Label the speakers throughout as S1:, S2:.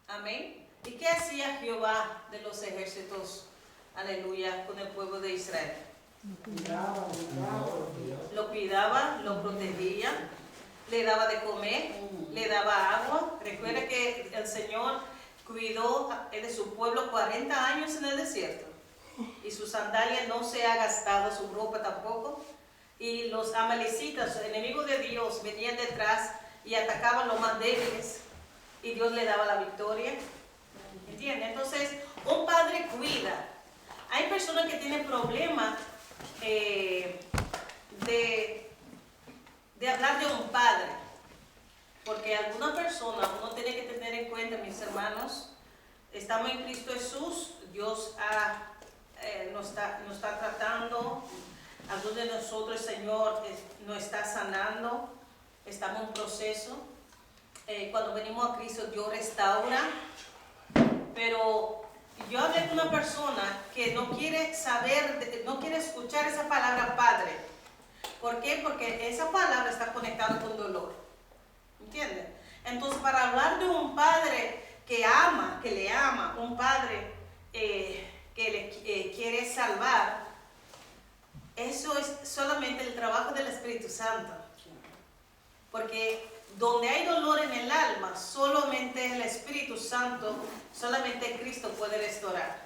S1: Amén. ¿Y qué hacía Jehová de los ejércitos, aleluya, con el pueblo de Israel? Lo cuidaba, lo protegía, le daba de comer, le daba agua. Recuerda que el Señor cuidó de su pueblo 40 años en el desierto. Y su sandalia no se ha gastado, su ropa tampoco. Y los amalecitas, enemigos de Dios, venían detrás y atacaban los más débiles. Y Dios le daba la victoria. ¿Entiendes? Entonces, un padre cuida. Hay personas que tienen problemas de hablar de un padre. Porque alguna persona, uno tiene que tener en cuenta, mis hermanos, estamos en Cristo Jesús, Dios nos está tratando, algunos de nosotros el Señor nos está sanando, estamos en un proceso. Cuando venimos a Cristo, Dios restaura, pero yo hablé con una persona que no quiere saber, no quiere escuchar esa palabra padre. ¿Por qué? Porque esa palabra está conectada con dolor. ¿Entiendes? Entonces, para hablar de un padre que ama, que le ama, un padre que le quiere salvar, eso es solamente el trabajo del Espíritu Santo. Porque donde hay dolor en el alma, solamente el Espíritu Santo, solamente Cristo puede restaurar.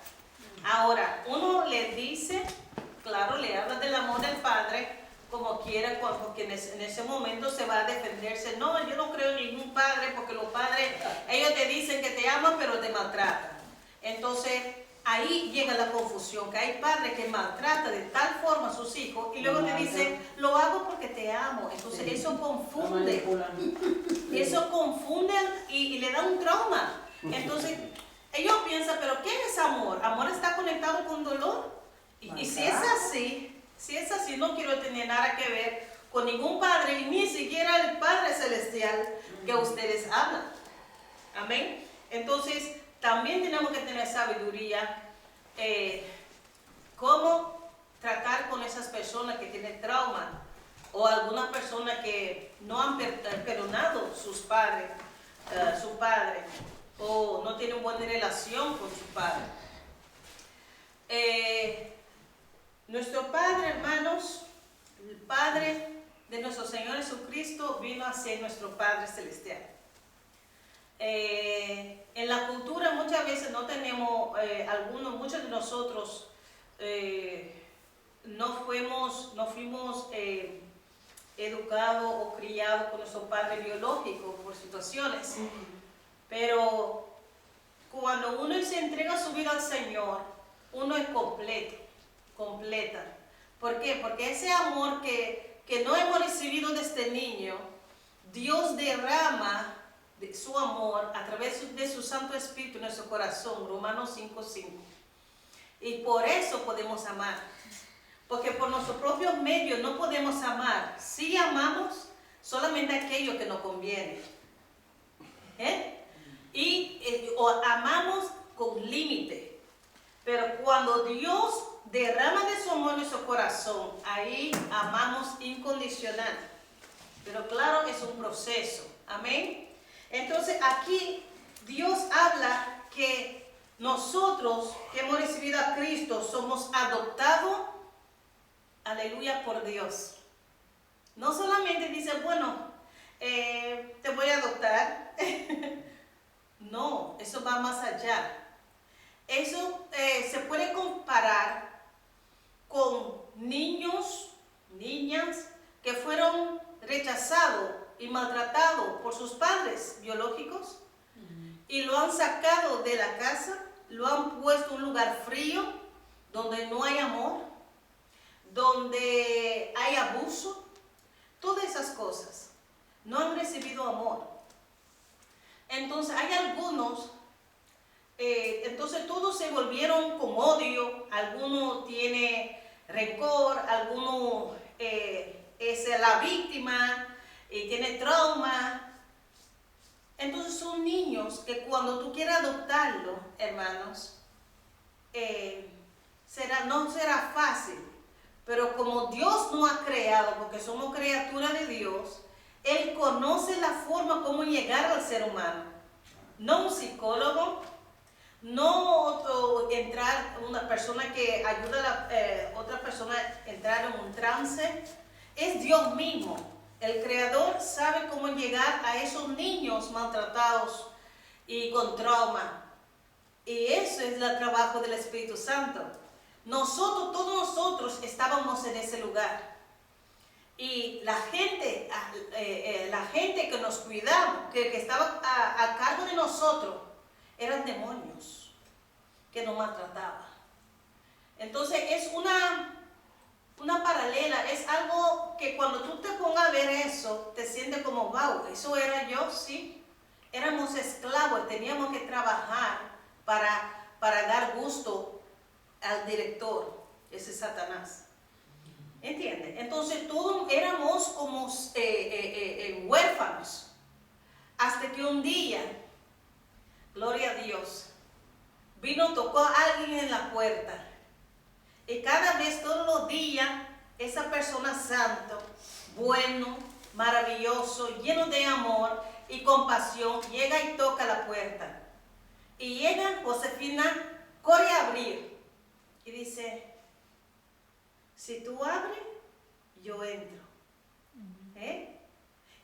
S1: Ahora, uno le dice, claro, le habla del amor del Padre, como quiera, porque en ese momento se va a defenderse. No, yo no creo en ningún padre, porque los padres, ellos te dicen que te aman, pero te maltratan. Entonces, ahí llega la confusión, que hay padres que maltratan de tal forma a sus hijos, y luego te dicen, lo hago porque te amo. Entonces, eso confunde. Eso confunde y le da un trauma. Entonces, ellos piensan, ¿pero qué es amor? ¿Amor está conectado con dolor? Y si es así, no quiero tener nada que ver con ningún padre, y ni siquiera el Padre Celestial que ustedes hablan. Amén. Entonces, también tenemos que tener sabiduría, cómo tratar con esas personas que tienen trauma, o algunas personas que no han perdonado sus padres, su padre, o no tienen buena relación con su padre. Nuestro Padre, hermanos, el Padre de nuestro Señor Jesucristo vino a ser nuestro Padre Celestial. En la cultura muchas veces no tenemos, muchos de nosotros no fuimos educados o criados con nuestro padre biológico por situaciones. Pero cuando uno se entrega su vida al Señor, uno es completa. ¿Por qué? Porque ese amor que no hemos recibido desde niño, Dios derrama su amor a través de su Santo Espíritu en nuestro corazón, Romanos 5:5. Y por eso podemos amar. Porque por nuestros propios medios no podemos amar. Sí amamos solamente aquello que nos conviene. O amamos con límite. Pero cuando Dios derrama de su amor en nuestro corazón, ahí amamos incondicional. Pero claro, es un proceso. Amén. Entonces aquí Dios habla que nosotros que hemos recibido a Cristo somos adoptados, aleluya, por Dios. No solamente dice, bueno, te voy a adoptar. No, eso va más allá. Eso se puede comparar con niños, niñas que fueron rechazados y maltratados por sus padres biológicos y lo han sacado de la casa, lo han puesto en un lugar frío donde no hay amor, donde hay abuso, todas esas cosas. No han recibido amor. Entonces hay algunos, entonces todos se volvieron con odio, alguno tiene rencor, alguno es la víctima y tiene trauma. Entonces son niños que cuando tú quieras adoptarlo, hermanos, no será fácil. Pero como Dios nos ha creado, porque somos criaturas de Dios, Él conoce la forma como llegar al ser humano. no un psicólogo, no entrar una persona que ayuda a otra persona a entrar en un trance. Es Dios mismo. El Creador sabe cómo llegar a esos niños maltratados y con trauma. Y eso es el trabajo del Espíritu Santo. Nosotros, todos nosotros estábamos en ese lugar. Y la gente que nos cuidaba, que estaba a cargo de nosotros, eran demonios que nos maltrataban. Entonces es una paralela, es algo que cuando tú te pongas a ver eso, te sientes como, wow, eso era yo, sí. Éramos esclavos, teníamos que trabajar para dar gusto al director, ese Satanás. ¿Entiendes? Entonces todos éramos como huérfanos. Hasta que un día, gloria a Dios, tocó a alguien en la puerta. Y cada vez, todos los días, esa persona santo, bueno, maravilloso, lleno de amor y compasión, llega y toca la puerta. Y llega Josefina, corre a abrir. Y dice, si tú abres, yo entro.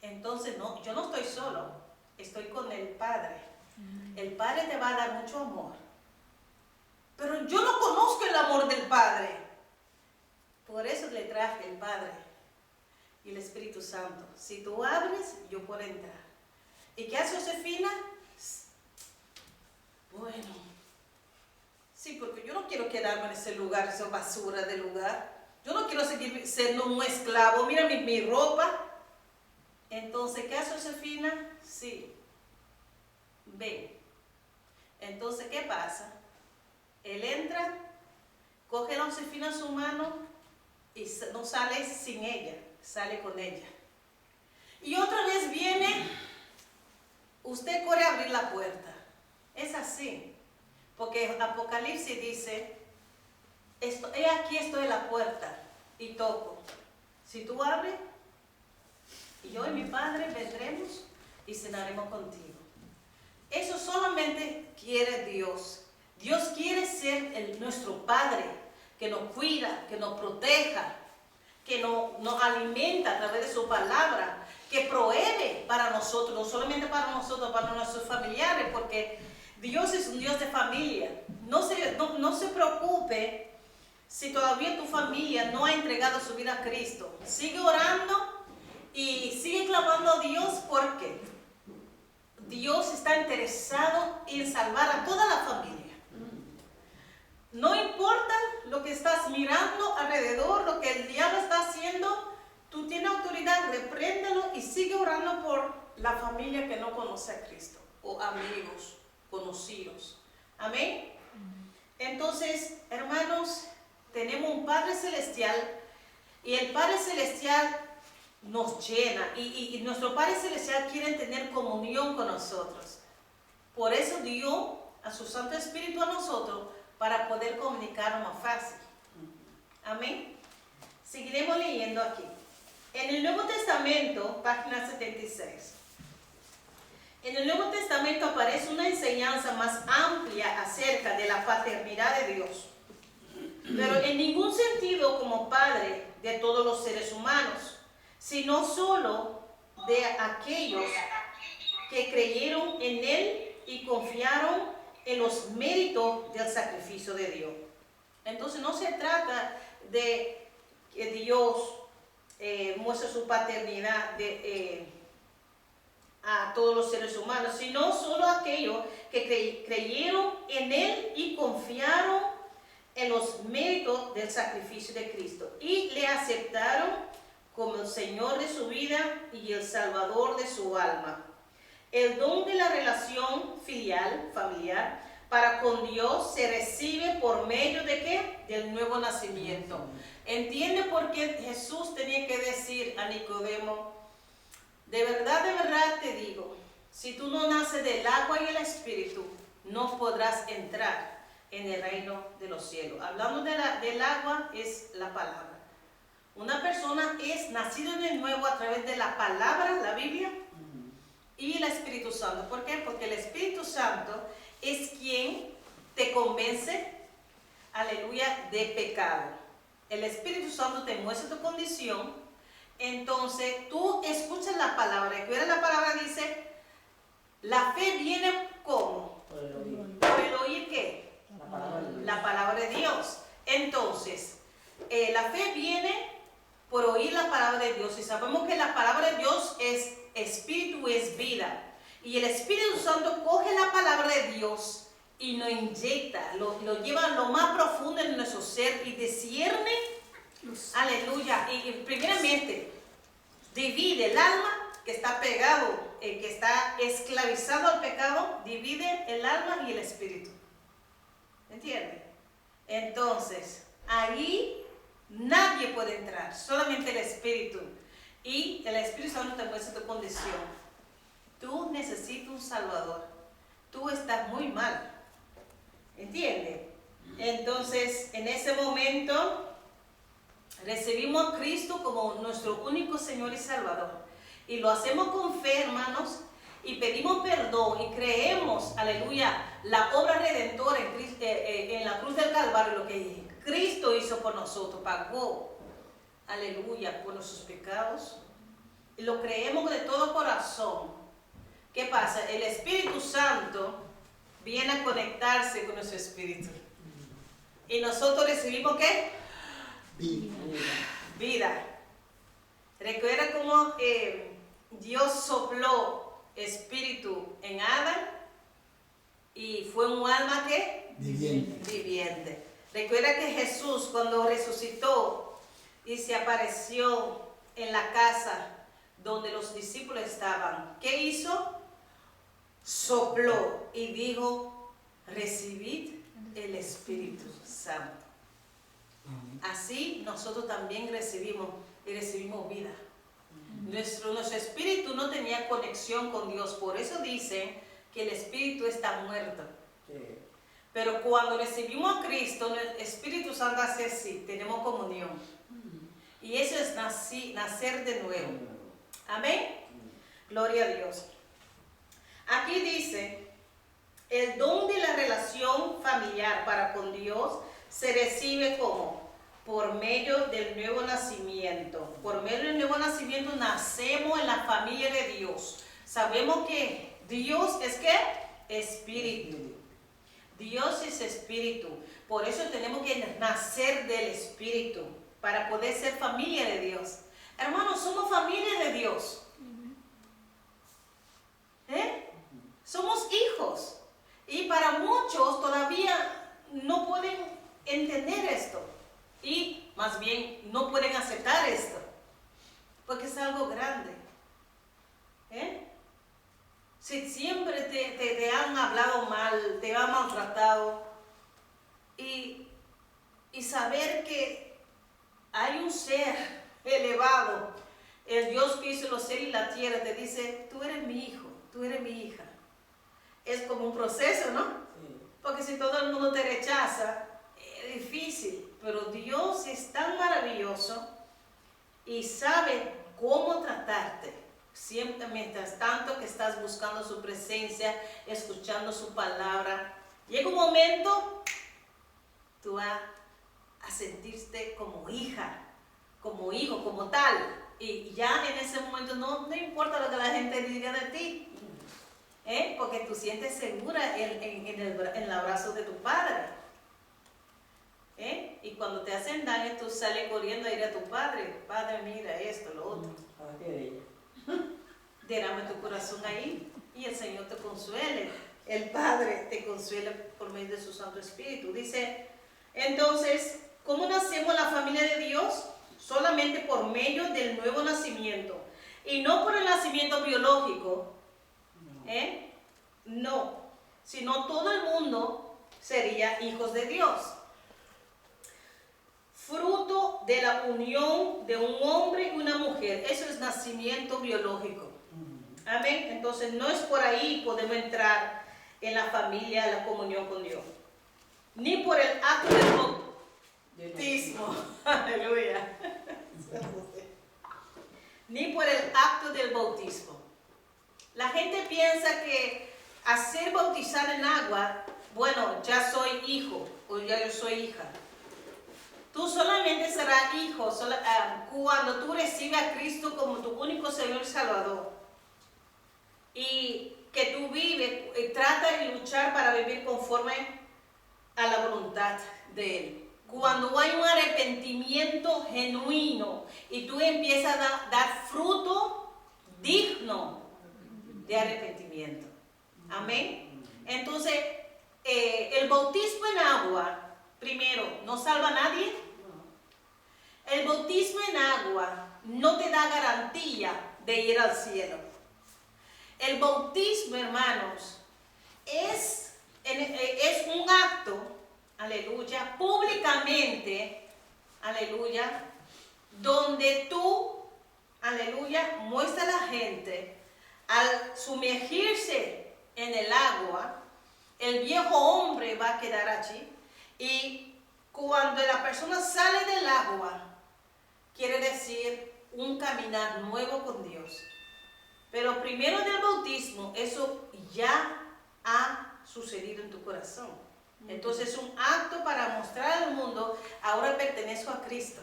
S1: Entonces, no, yo no estoy solo, estoy con el Padre. El Padre te va a dar mucho amor. Pero yo no conozco el amor del Padre. Por eso le traje el Padre y el Espíritu Santo. Si tú abres, yo puedo entrar. ¿Y qué hace Josefina? Bueno, sí, porque yo no quiero quedarme en ese lugar, esa basura de lugar. Yo no quiero seguir siendo un esclavo. Mira mi ropa. Entonces, ¿qué hace Josefina? Sí. Ven. Entonces, ¿qué pasa? Él entra, coge a Josefina en su mano y no sale sin ella, sale con ella. Y otra vez viene, usted corre a abrir la puerta. Es así. Porque Apocalipsis dice, he aquí estoy en la puerta y toco. Si tú abres, yo y mi Padre vendremos y cenaremos contigo. Eso solamente quiere Dios. Dios quiere ser nuestro Padre, que nos cuida, que nos proteja, que nos alimenta a través de su palabra, que provee para nosotros, no solamente para nosotros, para nuestros familiares, porque Dios es un Dios de familia. No se preocupe si todavía tu familia no ha entregado su vida a Cristo. Sigue orando y sigue clamando a Dios, porque Dios está interesado en salvar a toda la familia. No importa lo que estás mirando alrededor, lo que el diablo está haciendo, tú tienes autoridad, repréndelo y sigue orando por la familia que no conoce a Cristo, o amigos, conocidos. Amén. Entonces, hermanos, tenemos un Padre Celestial y el Padre Celestial nos llena y nuestro Padre Celestial quiere tener comunión con nosotros. Por eso dio a su Santo Espíritu a nosotros, para poder comunicarnos más fácil. Amén. Seguiremos leyendo aquí. En el Nuevo Testamento, página 76. En el Nuevo Testamento aparece una enseñanza más amplia acerca de la paternidad de Dios, pero en ningún sentido como Padre de todos los seres humanos, sino solo de aquellos que creyeron en Él y confiaron en los méritos del sacrificio de Dios. Entonces no se trata de que Dios muestre su paternidad a todos los seres humanos, sino solo aquellos que creyeron en Él y confiaron en los méritos del sacrificio de Cristo y le aceptaron como el Señor de su vida y el Salvador de su alma. El don de la relación filial, familiar, para con Dios se recibe por medio de ¿qué? Del nuevo nacimiento. ¿Entiende por qué Jesús tenía que decir a Nicodemo? De verdad te digo, si tú no naces del agua y el Espíritu, no podrás entrar en el reino de los cielos. Hablando del agua, es la palabra. Una persona es nacida de nuevo a través de la palabra, la Biblia, y el Espíritu Espíritu Santo. ¿Por qué? Porque el Espíritu Santo es quien te convence, aleluya, de pecado. El Espíritu Santo te muestra tu condición. Entonces tú escuchas la palabra. Recuerda, la palabra dice, la fe viene ¿cómo?
S2: Por el oír.
S1: ¿Por el oír qué?
S2: La palabra de Dios.
S1: La palabra de Dios. Entonces, la fe viene por oír la palabra de Dios. Y sabemos que la palabra de Dios es espíritu, es vida. Y el Espíritu Santo coge la palabra de Dios y nos inyecta, lo lleva a lo más profundo de nuestro ser y discierne, aleluya. Y primeramente, divide el alma que está pegado, que está esclavizado al pecado, divide el alma y el espíritu. ¿Entiendes? Entonces, ahí nadie puede entrar, solamente el Espíritu. Y el Espíritu Santo te muestra tu condición. Tú necesitas un Salvador. Tú estás muy mal. ¿Entiendes? Entonces, en ese momento, recibimos a Cristo como nuestro único Señor y Salvador. Y lo hacemos con fe, hermanos, y pedimos perdón y creemos, aleluya, la obra redentora en la cruz del Calvario, lo que Cristo hizo por nosotros, pagó, aleluya, por nuestros pecados. Y lo creemos de todo corazón. ¿Qué pasa? El Espíritu Santo viene a conectarse con nuestro espíritu. Y nosotros recibimos ¿qué? Vida. Recuerda cómo Dios sopló espíritu en Adán y fue un alma ¿qué? Viviente. Recuerda que Jesús cuando resucitó y se apareció en la casa donde los discípulos estaban, ¿qué hizo? Sopló y dijo, recibid el Espíritu Santo. Así nosotros también recibimos vida. Nuestro espíritu no tenía conexión con Dios, por eso dicen que el espíritu está muerto.
S2: Sí.
S1: Pero cuando recibimos a Cristo, el Espíritu Santo hace así, tenemos comunión. Y eso es nacer de nuevo. Amén. Gloria a Dios. Aquí dice, el don de la relación familiar para con Dios se recibe como por medio del nuevo nacimiento. Por medio del nuevo nacimiento nacemos en la familia de Dios. Sabemos que Dios es ¿qué? Espíritu. Dios es espíritu. Por eso tenemos que nacer del Espíritu para poder ser familia de Dios. Hermanos, somos familia de Dios. Somos hijos. Y para muchos todavía no pueden entender esto. Y más bien no pueden aceptar esto. Porque es algo grande. Si siempre te han hablado mal, te han maltratado. Y saber que hay un ser elevado, el Dios que hizo los cielos y la tierra, te dice, tú eres mi hijo, tú eres mi hija. Es como un proceso, ¿no? Sí. Porque si todo el mundo te rechaza, es difícil. Pero Dios es tan maravilloso y sabe cómo tratarte. Siempre mientras tanto que estás buscando su presencia, escuchando su palabra, llega un momento, tú vas a sentirte como hija, como hijo, como tal. Y ya en ese momento no importa lo que la gente diga de ti. Porque tú sientes segura en el abrazo de tu padre. Y cuando te hacen daño, tú sales corriendo a ir a tu padre. Padre, mira esto, lo otro. Derrame tu corazón ahí y el Señor te consuele. El Padre te consuela por medio de su Santo Espíritu. Dice, entonces, ¿cómo nacemos la familia de Dios? Solamente por medio del nuevo nacimiento. Y no por el nacimiento biológico. No, sino todo el mundo sería hijos de Dios. Fruto de la unión de un hombre y una mujer. Eso es nacimiento biológico. Amén. Entonces no es por ahí podemos entrar en la familia, la comunión con Dios. Ni por el acto del bautismo. Aleluya. Ni por el acto del bautismo. La gente piensa que hacer bautizar en agua, bueno, ya soy hijo o ya yo soy hija. Tú solamente serás hijo cuando tú recibes a Cristo como tu único Señor y Salvador. Y que tú vives y trata de luchar para vivir conforme a la voluntad de Él. Cuando hay un arrepentimiento genuino y tú empiezas a dar fruto digno de arrepentimiento. Amén. Entonces, el bautismo en agua, primero, no salva a nadie. El bautismo en agua no te da garantía de ir al cielo. El bautismo, hermanos, es un acto, aleluya, públicamente, aleluya, donde tú, aleluya, muestra a la gente, al sumergirse en el agua, el viejo hombre va a quedar allí, y cuando la persona sale del agua, quiere decir un caminar nuevo con Dios. Pero primero del bautismo, eso ya ha sucedido en tu corazón. Entonces es un acto para mostrar al mundo, ahora pertenezco a Cristo.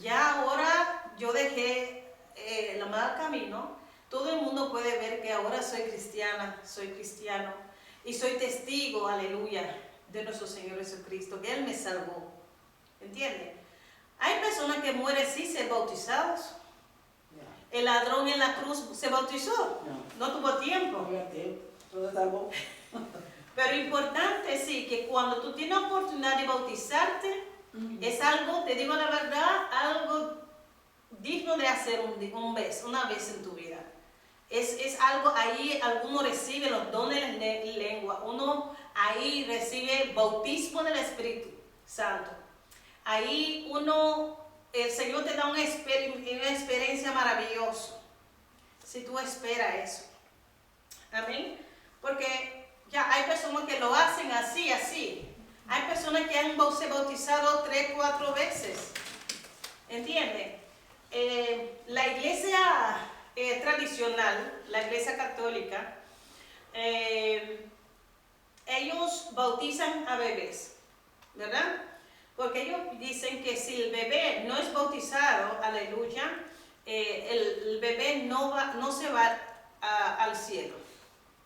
S1: Ya ahora yo dejé el mal camino. Todo el mundo puede ver que ahora soy cristiana, soy cristiano. Y soy testigo, aleluya, de nuestro Señor Jesucristo, que Él me salvó. ¿Entiendes? Hay personas que mueren sin ser bautizados. El ladrón en la cruz se bautizó. No tuvo tiempo. Pero importante, sí, que cuando tú tienes la oportunidad de bautizarte, es algo, te digo la verdad, algo digno de hacer una vez en tu vida. Es algo, ahí alguno recibe los dones de lengua, uno ahí recibe bautismo del Espíritu Santo. Ahí el Señor te da una experiencia maravillosa, si tú esperas eso. Amén. Porque ya hay personas que lo hacen así. Hay personas que han bautizado 3, 4 veces. ¿Entiendes? La iglesia tradicional, la iglesia católica, ellos bautizan a bebés, ¿verdad? Porque ellos dicen que si el bebé no es bautizado, aleluya, el bebé no se va al cielo.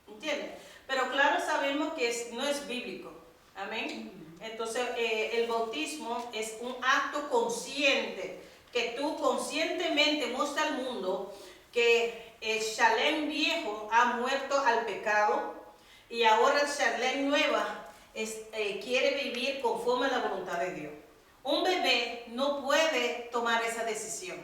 S1: ¿Entiendes? Pero claro, sabemos que no es bíblico. Amén. Entonces, el bautismo es un acto consciente, que tú conscientemente muestras al mundo que el Shalem viejo ha muerto al pecado y ahora el Shalem nueva quiere vivir conforme a la voluntad de Dios. Un bebé no puede tomar esa decisión.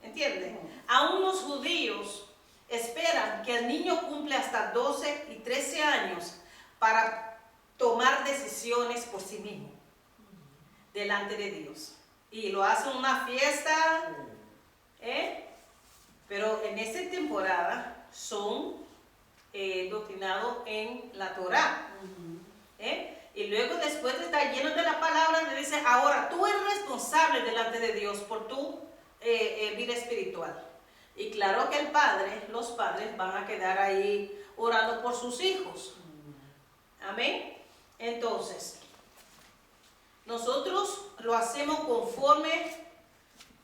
S1: ¿Entiendes? Aún los judíos esperan que el niño cumpla hasta 12 y 13 años para tomar decisiones por sí mismo delante de Dios. Y lo hacen en una fiesta, pero en esta temporada son doctrinados en la Torá. Y luego, después de estar llenos de la palabra, le dice: ahora tú eres responsable delante de Dios por tu vida espiritual. Y claro que los padres van a quedar ahí orando por sus hijos. Amén. Entonces, nosotros lo hacemos conforme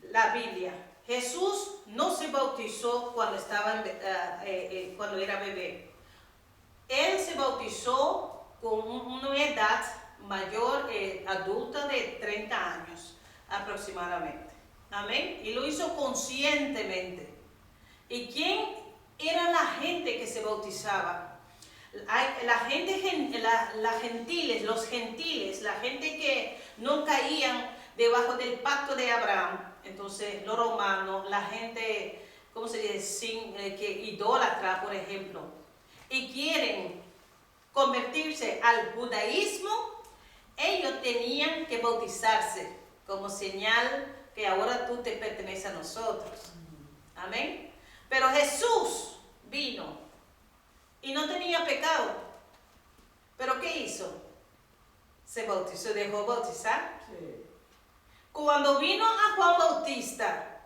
S1: la Biblia. Jesús no se bautizó cuando era bebé. Él se bautizó con una edad mayor, adulta, de 30 años aproximadamente. Amén. Y lo hizo conscientemente. ¿Y quién era la gente que se bautizaba? Los gentiles, la gente que no caían debajo del pacto de Abraham. Entonces, los romanos, la gente, ¿cómo se dice? Que idólatra, por ejemplo, y quieren convertirse al judaísmo, ellos tenían que bautizarse como señal que ahora tú te perteneces a nosotros. Amén. Pero Jesús vino y no tenía pecado. ¿Pero qué hizo? Se bautizó, dejó bautizar. Sí. Cuando vino a Juan Bautista,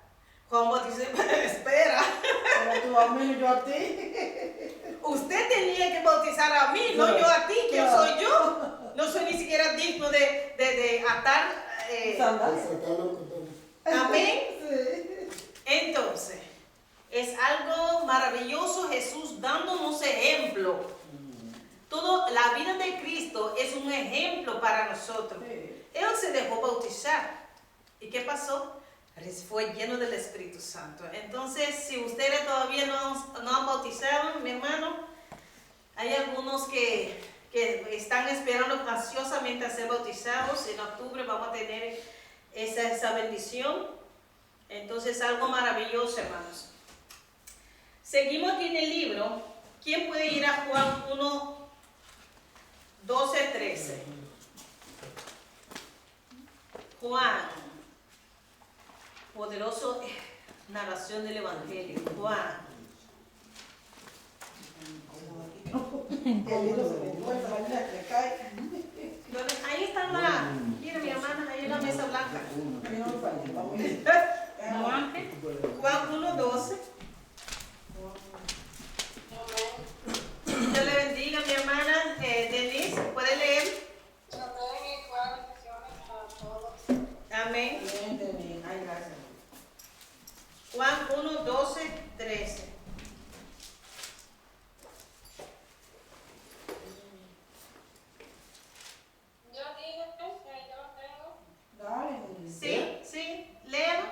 S1: Juan Bautista, espera.
S2: Pero tú a mí, yo a ti.
S1: Usted tenía que bautizar a mí, no yo a ti. ¿Quién soy yo? No soy ni siquiera digno de atar. Amén. Entonces, es algo maravilloso Jesús dándonos ejemplo. Toda la vida de Cristo es un ejemplo para nosotros. Él se dejó bautizar. ¿Y qué pasó? Fue lleno del Espíritu Santo. Entonces, si ustedes todavía no han bautizado, mi hermano, hay algunos que están esperando ansiosamente a ser bautizados. En octubre vamos a tener esa bendición. Entonces, algo maravilloso, hermanos. Seguimos aquí en el libro. ¿Quién puede ir a Juan 1, 12, 13? Juan. Poderoso narración del Evangelio. Juan. Ahí está mira mi hermana, ahí en la mesa blanca. Juan 1, 12. Dios le bendiga, mi hermana Denise. ¿Puede leer? Amén.
S2: Ay, gracias.
S1: Juan 1, 12, 13. Sí, sí, léalo.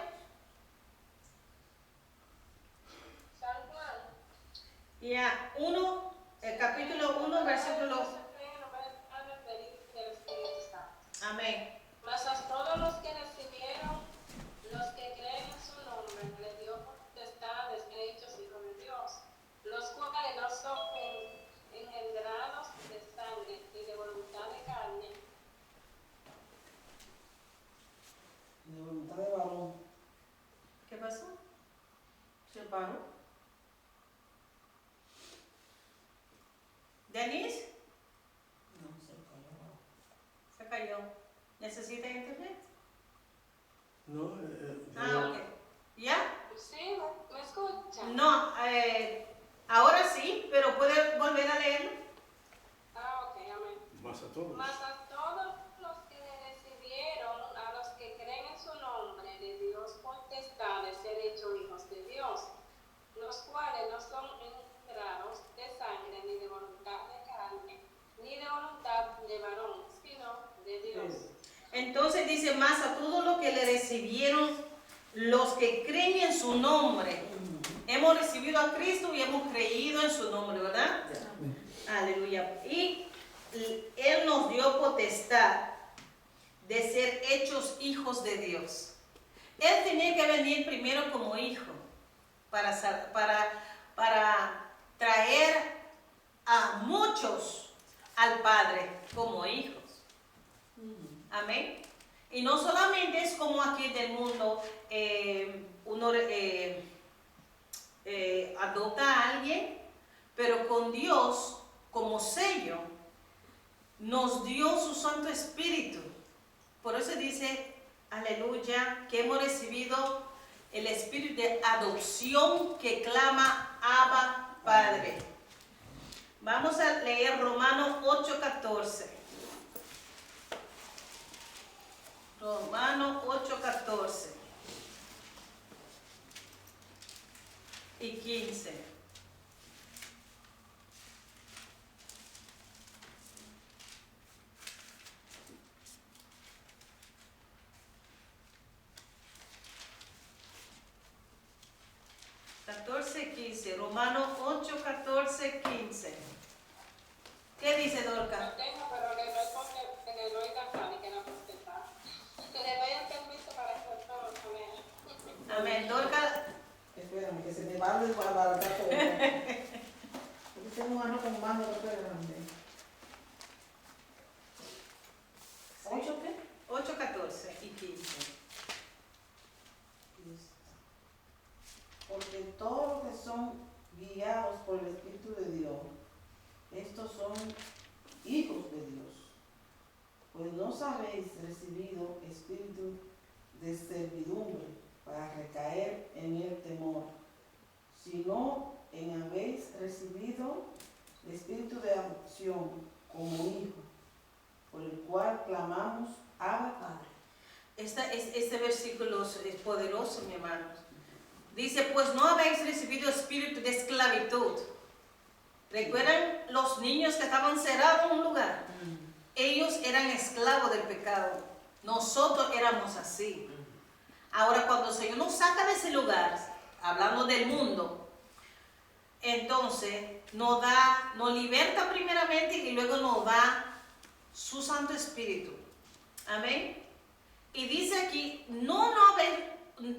S1: Ya, capítulo 1, versículo. Amén.
S3: Mas a todos los que recibieron, los que creen en su nombre, les dio potestad de ser hechos hijos de Dios, los cuales no son engendrados de sangre ni de voluntad de carne.
S2: De voluntad de varón.
S1: ¿Qué pasó? ¿Se paró? ¿Denise?
S2: No, se cayó.
S1: Se cayó. ¿Necesita internet?
S4: No,
S1: Ok. ¿Ya?
S3: Sí, ¿me escuchan?
S1: No, ahora sí, pero puede volver a leerlo.
S3: Ok, amén.
S4: más a todos.
S3: Mas a todos los que le recibieron, a los que creen en su nombre, les dio potestad de ser hechos hijos de Dios, los cuales no son engendrados de sangre, ni de voluntad de carne, ni de voluntad de varón, sino de Dios.
S1: Entonces dice, más a todos los que le recibieron, los que creen en su nombre. Hemos recibido a Cristo y hemos creído en su nombre, ¿verdad? Aleluya. Y Él nos dio potestad de ser hechos hijos de Dios. Él tenía que venir primero como hijo para traer a muchos al Padre como hijos. Amén. Y no solamente es como aquí del mundo, uno adopta a alguien, pero con Dios como sello nos dio su Santo Espíritu. Por eso dice, aleluya, que hemos recibido el Espíritu de adopción que clama Abba Padre. Vamos a leer Romanos 8:14. Romanos 8:14 y 15. Romanos 8, 14, 15. ¿Qué dice Dorca?
S3: Lo tengo, pero le doy porque le doy la pan y que no contesta. Que le doy el permiso para que todo con él.
S1: Amén. Dorca.
S2: Espérame, que se me va a desbaratar todo. Porque tengo un ano con mano de grande. ¿8 qué?
S1: 8, 14 y 15.
S2: Porque todos los que son guiados por el Espíritu de Dios, estos son hijos de Dios. Pues no sabéis recibido espíritu de servidumbre para recaer en el temor, sino en habéis recibido el espíritu de adopción como hijo, por el cual clamamos, Abba, Padre.
S1: Este versículo es poderoso, mi hermano. Dice, pues no habéis recibido espíritu de esclavitud. ¿Recuerdan los niños que estaban cerrados en un lugar? Ellos eran esclavos del pecado. Nosotros éramos así. Ahora, cuando el Señor nos saca de ese lugar, hablando del mundo, entonces nos liberta primeramente y luego nos da su Santo Espíritu. Amén. Y dice aquí,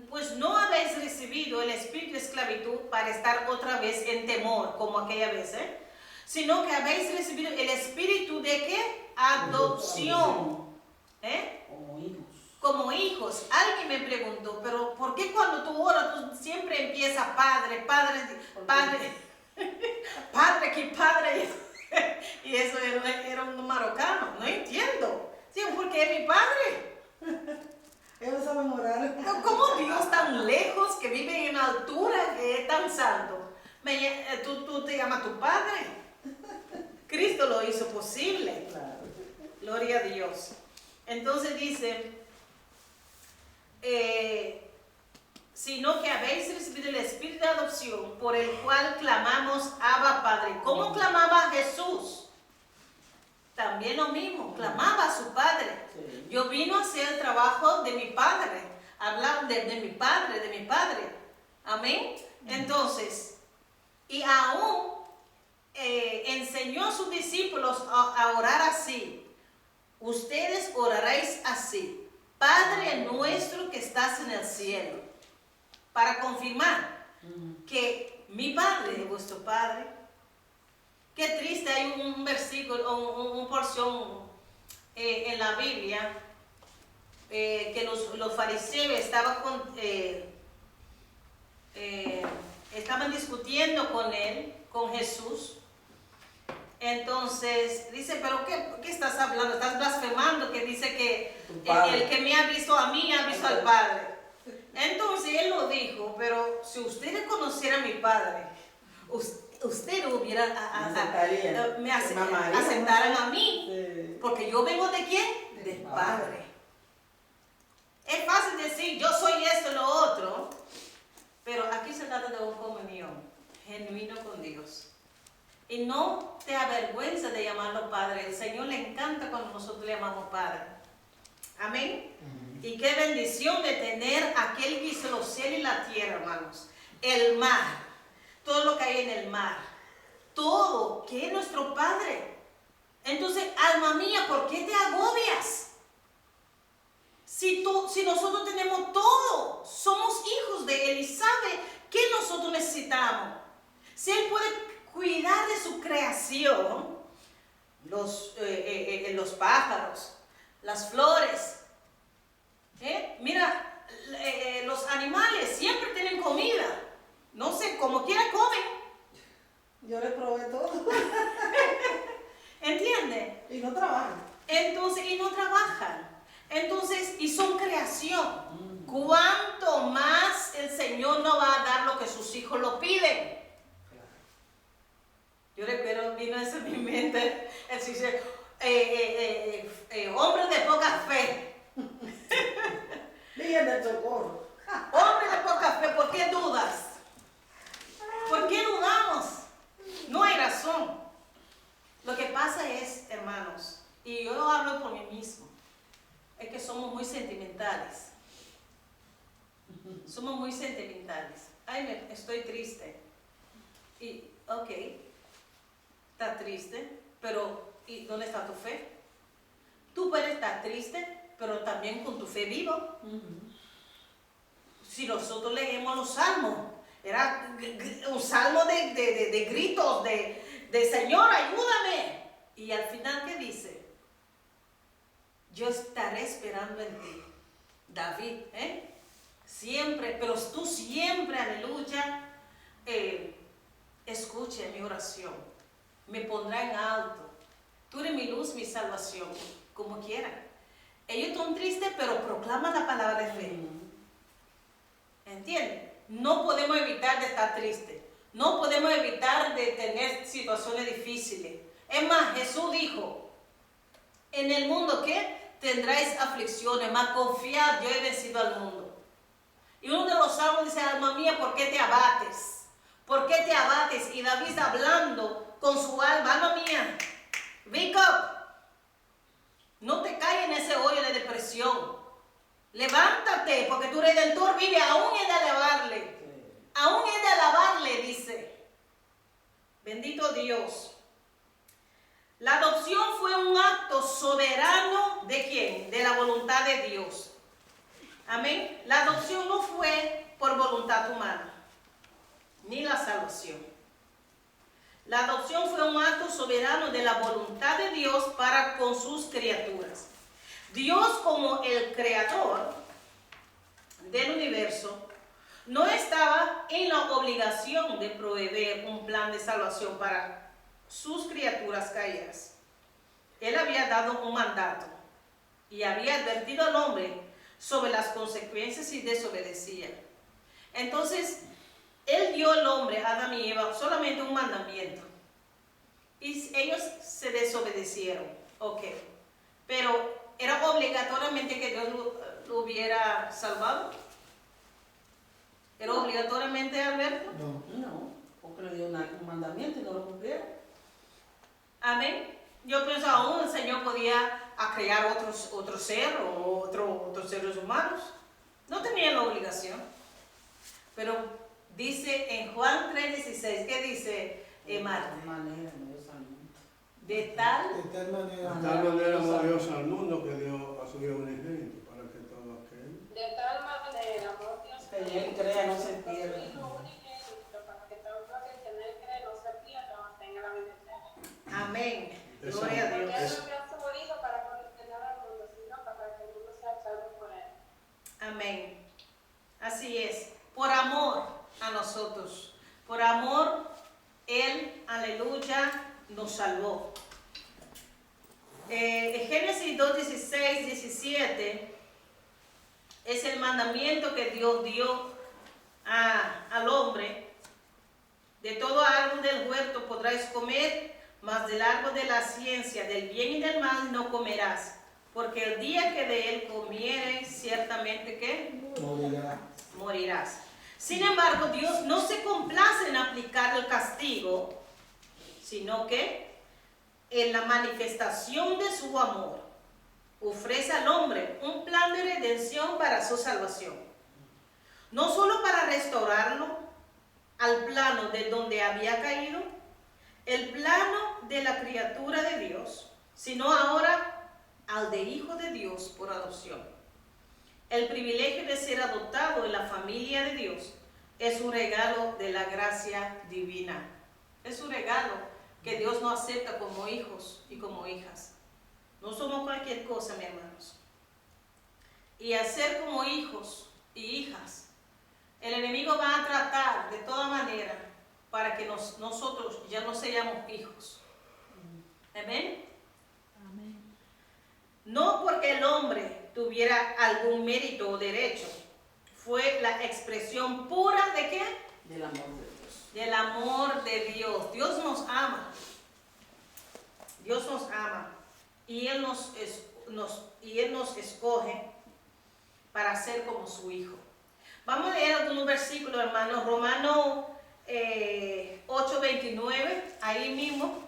S1: pues no habéis recibido el espíritu de esclavitud para estar otra vez en temor, como aquella vez, sino que habéis recibido el espíritu de ¿qué? Adopción.
S2: Como hijos.
S1: Como hijos. Alguien me preguntó, pero ¿por qué cuando tú oras tú siempre empiezas padre, padre, padre, padre, aquí padre? Y eso era un marocano, no entiendo. Sí, porque es mi padre.
S2: Ellos saben orar.
S1: ¿Cómo Dios tan lejos, que vive en altura, que es tan santo, tú te llamas tu padre? Cristo lo hizo posible.
S2: Claro.
S1: Gloria a Dios. Entonces dice, sino que habéis recibido el espíritu de adopción, por el cual clamamos, Abba, Padre. ¿Cómo clamaba Jesús? También lo mismo, clamaba a su Padre.
S2: Sí.
S1: Yo vino a hacer el trabajo de mi Padre, hablar de mi Padre. Amén. Entonces, y aún enseñó a sus discípulos a orar así. Ustedes oraréis así: Padre nuestro que estás en el cielo. Para confirmar que mi Padre es vuestro Padre. Qué triste, hay un versículo, una porción en la Biblia que los fariseos estaban discutiendo con él, con Jesús. Entonces dice, pero ¿qué estás hablando? Estás blasfemando, que dice que el que me ha visto a mí ha visto al Padre. Entonces él lo dijo, pero si ustedes conocieran a mi Padre, usted hubiera me aceptaran a mí.
S2: Sí.
S1: Porque yo vengo ¿de quién? Del Padre. Es fácil decir, yo soy esto y lo otro, pero aquí se trata de una comunión genuino con Dios. Y no te avergüenza de llamarlo Padre. El Señor le encanta cuando nosotros le llamamos Padre. Amén. Y qué bendición de tener aquel que hizo los cielos y la tierra, hermanos. El mar, todo lo que hay en el mar, todo, que es nuestro Padre. Entonces, alma mía, ¿por qué te agobias? Si nosotros tenemos todo, somos hijos de Él y sabe qué nosotros necesitamos. Si Él puede cuidar de su creación, los pájaros, las flores, mira, los animales siempre tienen comida, no sé, como quiera comen.
S2: Yo le probé todo.
S1: ¿Entiende?
S2: Y no trabajan.
S1: Entonces, y no trabajan. Entonces, y son creación. ¿Cuánto más el Señor nos va a dar lo que sus hijos lo piden? Yo recuerdo, vino eso en mi mente, él dice, hombre de poca fe.
S2: Día del socorro.
S1: Hombre de poca fe, ¿por qué dudas? ¿Por qué dudamos? No hay razón. Lo que pasa es, hermanos, y yo hablo por mí mismo, es que somos muy sentimentales. Somos muy sentimentales. Ay, estoy triste. Y, ok, está triste, pero ¿y dónde está tu fe? Tú puedes estar triste, pero también con tu fe vivo. Si nosotros leemos los salmos, era un salmo de gritos, de Señor, ayúdame. Y al final, ¿qué dice? Yo estaré esperando en ti. David, siempre, pero tú siempre, aleluya, escuche mi oración. Me pondrá en alto. Tú eres mi luz, mi salvación, como quiera. Ellos están tristes, pero proclaman la palabra de fe. ¿Entienden? no podemos evitar de estar tristes. No podemos evitar de tener situaciones difíciles. Es más, Jesús dijo, en el mundo ¿qué? Tendráis aflicciones, mas confiad, yo he vencido al mundo. Y uno de los salmos dice, alma mía, ¿por qué te abates? ¿Por qué te abates? Y David está hablando con su alma, alma mía, wake up. No te caigas en ese hoyo de depresión. Levántate, porque tu Redentor vive, aún es de alabarle. Aún es de alabarle, dice. Bendito Dios. La adopción fue un acto soberano ¿de quién? De la voluntad de Dios. Amén. La adopción no fue por voluntad humana, ni la salvación. La adopción fue un acto soberano de la voluntad de Dios para con sus criaturas. Dios, como el creador del universo, no estaba en la obligación de proveer un plan de salvación para sus criaturas caídas. Él había dado un mandato y había advertido al hombre sobre las consecuencias si desobedecía. Entonces, Él dio al hombre, a Adán y Eva, solamente un mandamiento. Y ellos se desobedecieron. Ok. Pero, ¿era obligatoriamente que Dios lo hubiera salvado? ¿Era obligatoriamente, Alberto?
S2: No, porque le dio un mandamiento y no lo cumplieron.
S1: Amén. Yo pienso aún el Señor podía crear otro ser o otros seres humanos. No tenía la obligación. Pero dice en Juan 3:16, ¿qué dice Marta? De tal
S4: manera amó Dios al mundo que dio a su Hijo unigénito para que todo aquel.
S3: De tal manera, amó Dios
S2: Que él crea, no se pierda.
S3: su Hijo unigénito, para que todo aquel que en él cree no se pierda, mas tenga la vida eterna.
S1: amén.
S4: Exacto.
S1: Gloria a
S3: Porque
S1: Dios.
S3: Él no envió a su Hijo para condenar al mundo, sino para que el mundo sea salvo por él.
S1: Amén. Así es. Por amor a nosotros. Por amor, Él, aleluya, nos salvó. Génesis 2:16, 17 es el mandamiento que Dios dio al hombre. De todo árbol del huerto podrás comer, mas del árbol de la ciencia, del bien y del mal no comerás, porque el día que de él comieres, ciertamente que morirás. Sin embargo, Dios no se complace en aplicar el castigo, sino que en la manifestación de su amor ofrece al hombre un plan de redención para su salvación. No solo para restaurarlo al plano de donde había caído, el plano de la criatura de Dios, sino ahora al de hijo de Dios por adopción. El privilegio de ser adoptado en la familia de Dios es un regalo de la gracia divina. Es un regalo que Dios nos acepta como hijos y como hijas. No somos cualquier cosa, mis hermanos. Y al ser como hijos y hijas, el enemigo va a tratar de toda manera para que nosotros ya no seamos hijos. Amén. No porque el hombre tuviera algún mérito o derecho, fue la expresión pura de ¿qué?
S2: Del amor de Dios.
S1: Del amor de Dios. Dios nos ama. Dios nos ama. Y Él nos escoge para ser como su hijo. Vamos a leer algunos versículos, hermanos. Romanos 8:29, ahí mismo.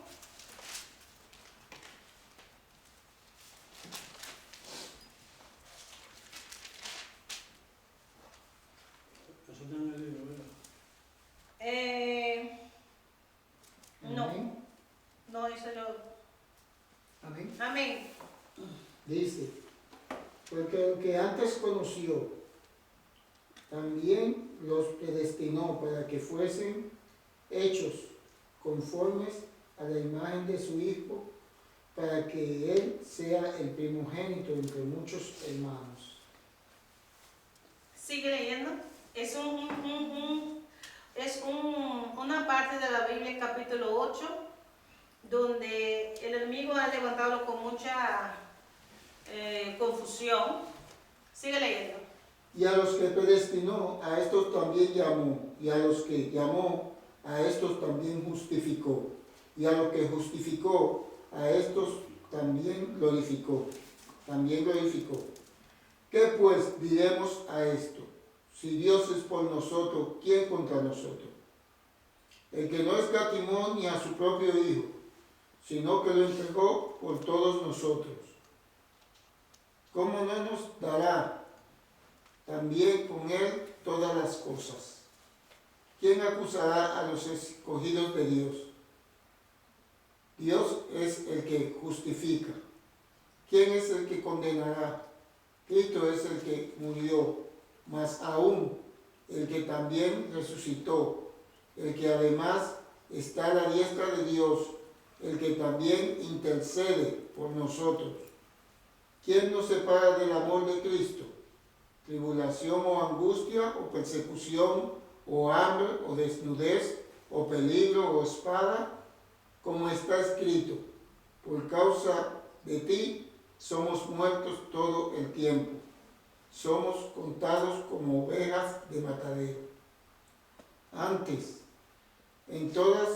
S4: Eso está en el libro, ¿verdad?
S1: No,
S5: Amén.
S1: no, eso no.
S5: Amén.
S1: Amén.
S5: Dice, porque el que antes conoció, también los predestinó para que fuesen hechos conformes a la imagen de su Hijo, para que Él sea el primogénito entre muchos hermanos.
S1: Sigue leyendo. Es una parte de la Biblia, capítulo 8, donde el enemigo ha levantado con mucha confusión. Sigue leyendo.
S5: Y a los que predestinó, a estos también llamó. Y a los que llamó, a estos también justificó. Y a los que justificó, a estos también glorificó. También glorificó. ¿Qué pues diremos a esto? Si Dios es por nosotros, ¿quién contra nosotros? El que no escatimó ni a su propio Hijo, sino que lo entregó por todos nosotros. ¿Cómo no nos dará también con Él todas las cosas? ¿Quién acusará a los escogidos de Dios? Dios es el que justifica. ¿Quién es el que condenará? Cristo es el que murió, mas aún el que también resucitó, el que además está a la diestra de Dios, el que también intercede por nosotros. ¿Quién nos separa del amor de Cristo? ¿Tribulación o angustia o persecución o hambre o desnudez o peligro o espada? Como está escrito, por causa de ti somos muertos todo el tiempo. Somos contados como ovejas de matadero. Antes, en todas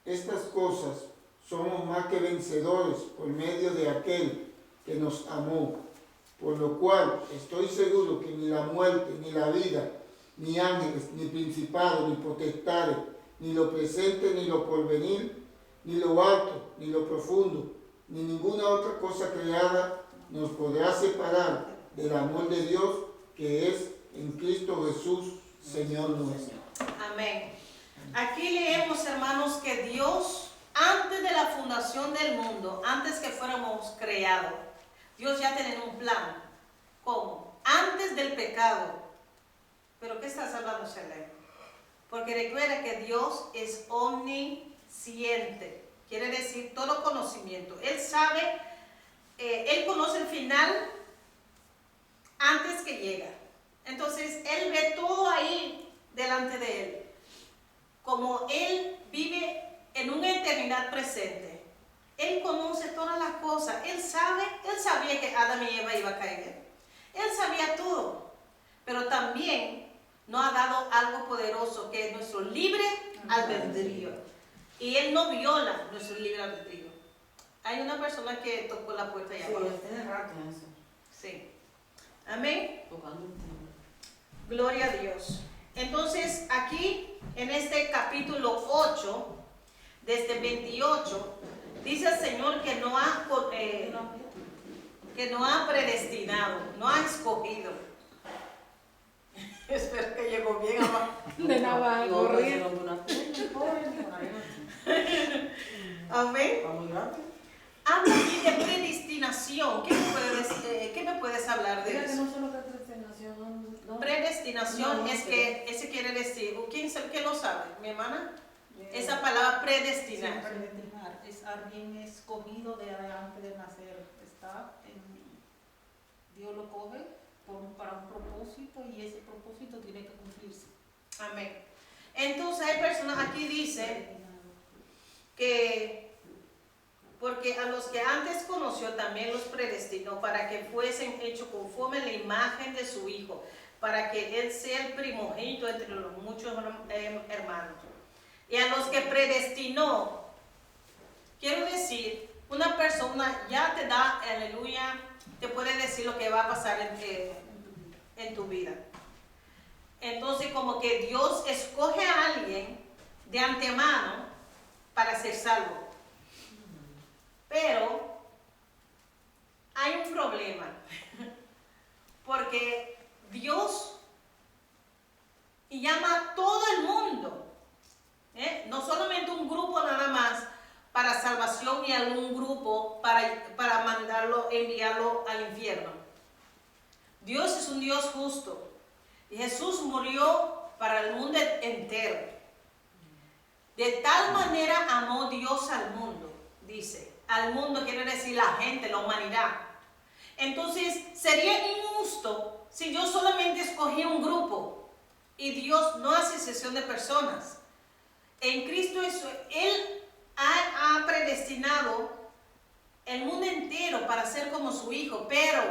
S5: estas cosas, somos más que vencedores por medio de aquel que nos amó. Por lo cual estoy seguro que ni la muerte, ni la vida, ni ángeles, ni principados, ni potestades, ni lo presente, ni lo porvenir, ni lo alto, ni lo profundo, ni ninguna otra cosa creada nos podrá separar del amor de Dios que es en Cristo Jesús, Señor nuestro.
S1: Amén. Aquí leemos, hermanos, que Dios, antes de la fundación del mundo, antes que fuéramos creados, Dios ya tenía un plan. ¿Cómo? Antes del pecado. ¿Pero qué estás hablando, Shalem? Porque recuerda que Dios es omnisciente. Quiere decir todo conocimiento. Él sabe, Él conoce el final antes que llega. Entonces, Él ve todo ahí delante de Él. Como Él vive en una eternidad presente. Él conoce todas las cosas. Él sabía que Adán y Eva iban a caer. Él sabía todo. Pero también nos ha dado algo poderoso que es nuestro libre albedrío. Y Él no viola nuestro libre albedrío. Hay una persona que tocó la puerta allá abajo.
S2: Sí, tiene rato en eso.
S1: Sí. Amén.
S2: Tocando un tema.
S1: Gloria a Dios. Entonces, aquí en este capítulo 8, desde 28, dice el Señor que no ha predestinado, no ha escogido. Espero que llegó bien abajo.
S6: De nada,
S2: No,
S6: correr.
S2: pero una
S1: Amén.
S2: Va muy rápido.
S1: Habla aquí de predestinación. ¿Qué me puedes hablar de
S6: Mira que
S1: eso?
S6: no solo que predestinación, no.
S1: Predestinación
S6: No,
S1: es
S6: sí.
S1: que, ese quiere decir, ¿quién lo sabe? ¿Mi hermana? Esa palabra predestinar.
S7: Predestinar es alguien escogido de antes de nacer. Dios lo coge para un propósito y ese propósito tiene que cumplirse.
S1: Amén. Entonces hay personas, aquí dice que porque a los que antes conoció también los predestinó para que fuesen hechos conforme a la imagen de su Hijo, para que Él sea el primogénito entre los muchos hermanos. Y a los que predestinó, quiero decir, una persona ya te da, aleluya, te puede decir lo que va a pasar en tu vida. Entonces, como que Dios escoge a alguien de antemano para ser salvo. Pero hay un problema, porque Dios llama a todo el mundo, no solamente un grupo nada más para salvación y algún grupo para mandarlo, enviarlo al infierno. Dios es un Dios justo y Jesús murió para el mundo entero. De tal manera amó Dios al mundo, dice. Al mundo quiere decir la gente, la humanidad. Entonces sería injusto si yo solamente escogí un grupo y Dios no hace excepción de personas. En Cristo Él ha predestinado el mundo entero para ser como su Hijo, pero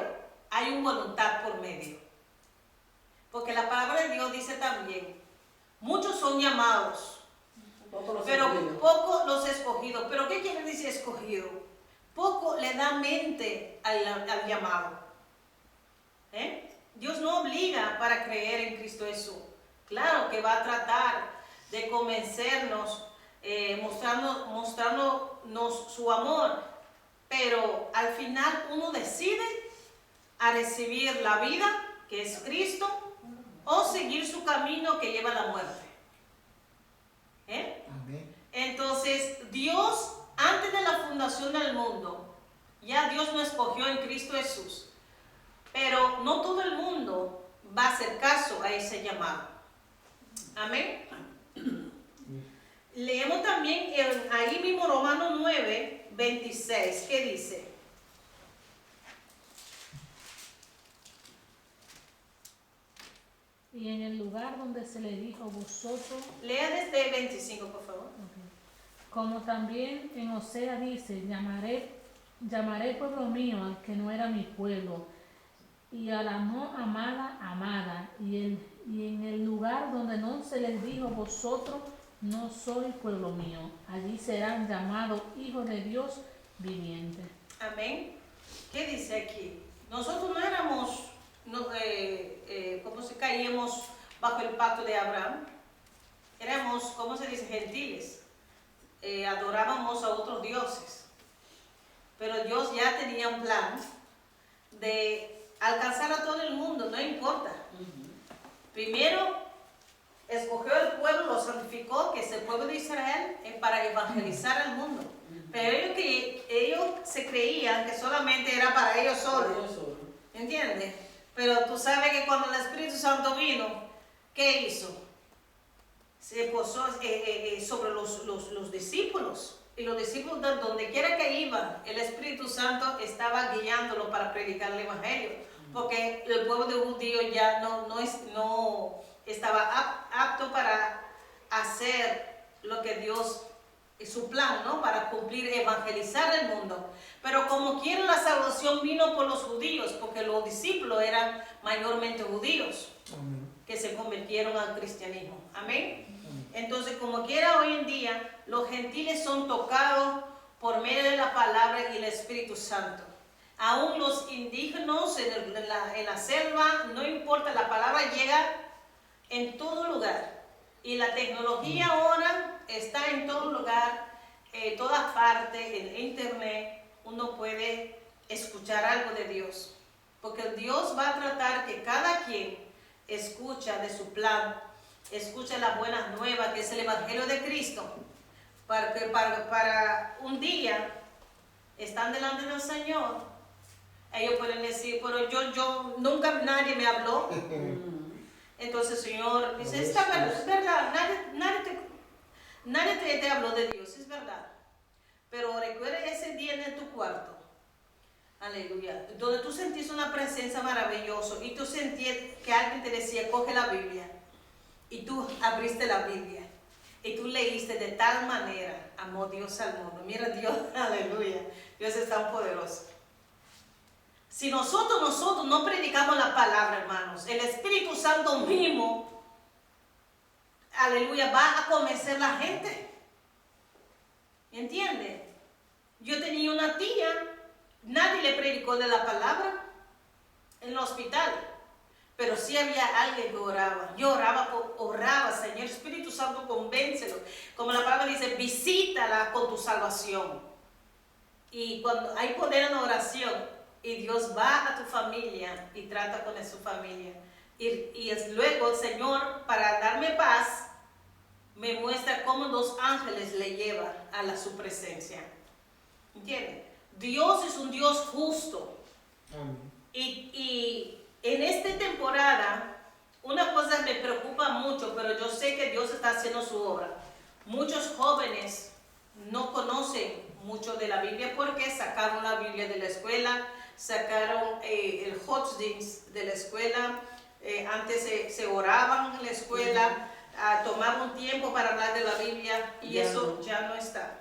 S1: hay una voluntad por medio. Porque la palabra de Dios dice también, muchos son llamados, pero poco los escogidos. ¿Pero qué quiere decir escogido? Poco le da mente al llamado. Dios no obliga para creer en Cristo Jesús. Claro que va a tratar de convencernos, mostrándonos su amor, pero al final uno decide a recibir la vida, que es Cristo, o seguir su camino que lleva a la muerte.
S5: Amén.
S1: Entonces, Dios, antes de la fundación del mundo, ya Dios nos escogió en Cristo Jesús, pero no todo el mundo va a hacer caso a ese llamado. Amén. Leemos también ahí mismo Romanos 9, 26, ¿qué dice?
S7: Y en el lugar donde se le dijo vosotros,
S1: Lea desde 25, por favor.
S7: como también en Osea dice, llamaré pueblo mío al que no era mi pueblo, y a la no amada, amada, y en el lugar donde no se les dijo vosotros no soy pueblo mío, allí serán llamados hijos de Dios viviente.
S1: Amén. ¿Qué dice aquí? Nosotros no éramos, ¿cómo se caíamos bajo el pacto de Abraham? Éramos, ¿cómo se dice? Gentiles. Adorábamos a otros dioses. Pero Dios ya tenía un plan de alcanzar a todo el mundo, no importa. Primero, escogió el pueblo, lo santificó, que es el pueblo de Israel, para evangelizar al mundo. Pero ellos se creían que solamente era para ellos solos. ¿Entiendes? Pero tú sabes que cuando el Espíritu Santo vino, ¿qué hizo? Se posó sobre los discípulos. Y los discípulos, donde quiera que iban, el Espíritu Santo estaba guiándolos para predicar el Evangelio. Porque el pueblo de judío ya no estaba apto para hacer lo que Dios, su plan, ¿no? Para cumplir, evangelizar el mundo. Pero como quiera, la salvación vino por los judíos, porque los discípulos eran mayormente judíos.
S5: Amén.
S1: Que se convirtieron al cristianismo. Amén. Entonces, como quiera, hoy en día, los gentiles son tocados por medio de la palabra y el Espíritu Santo. Aún los indígenas en la selva, no importa, la palabra llega en todo lugar. Y la tecnología ahora está en todo lugar, en todas partes, en internet, uno puede escuchar algo de Dios. Porque Dios va a tratar que cada quien escucha de su plan, escucha las buenas nuevas, que es el Evangelio de Cristo, para un día están delante del Señor. Ellos pueden decir, pero yo nunca nadie me habló. Entonces el Señor dice, es verdad, nadie te habló de Dios, es verdad. Pero recuerda ese día en tu cuarto, aleluya, donde tú sentiste una presencia maravillosa y tú sentías que alguien te decía, coge la Biblia. Y tú abriste la Biblia y tú leíste de tal manera, amó Dios al mundo. Mira Dios, aleluya, Dios es tan poderoso. Si nosotros no predicamos la palabra, hermanos, el Espíritu Santo mismo, aleluya, va a convencer a la gente. ¿Entiendes? Yo tenía una tía, nadie le predicó de la palabra en el hospital. Pero sí había alguien que oraba. Yo oraba, Señor Espíritu Santo, convéncelo. Como la palabra dice, visítala con tu salvación. Y cuando hay poder en la oración, y Dios va a tu familia y trata con su familia. Y luego el Señor, para darme paz, me muestra cómo los ángeles le llevan a su presencia. ¿Entiendes? Dios es un Dios justo.
S5: Amén.
S1: Y en esta temporada, una cosa me preocupa mucho, pero yo sé que Dios está haciendo su obra. Muchos jóvenes no conocen mucho de la Biblia porque sacaron la Biblia de la escuela, sacaron el Hotchkins de la escuela, antes se oraban en la escuela, tomaban un tiempo para hablar de la Biblia y eso ya no está.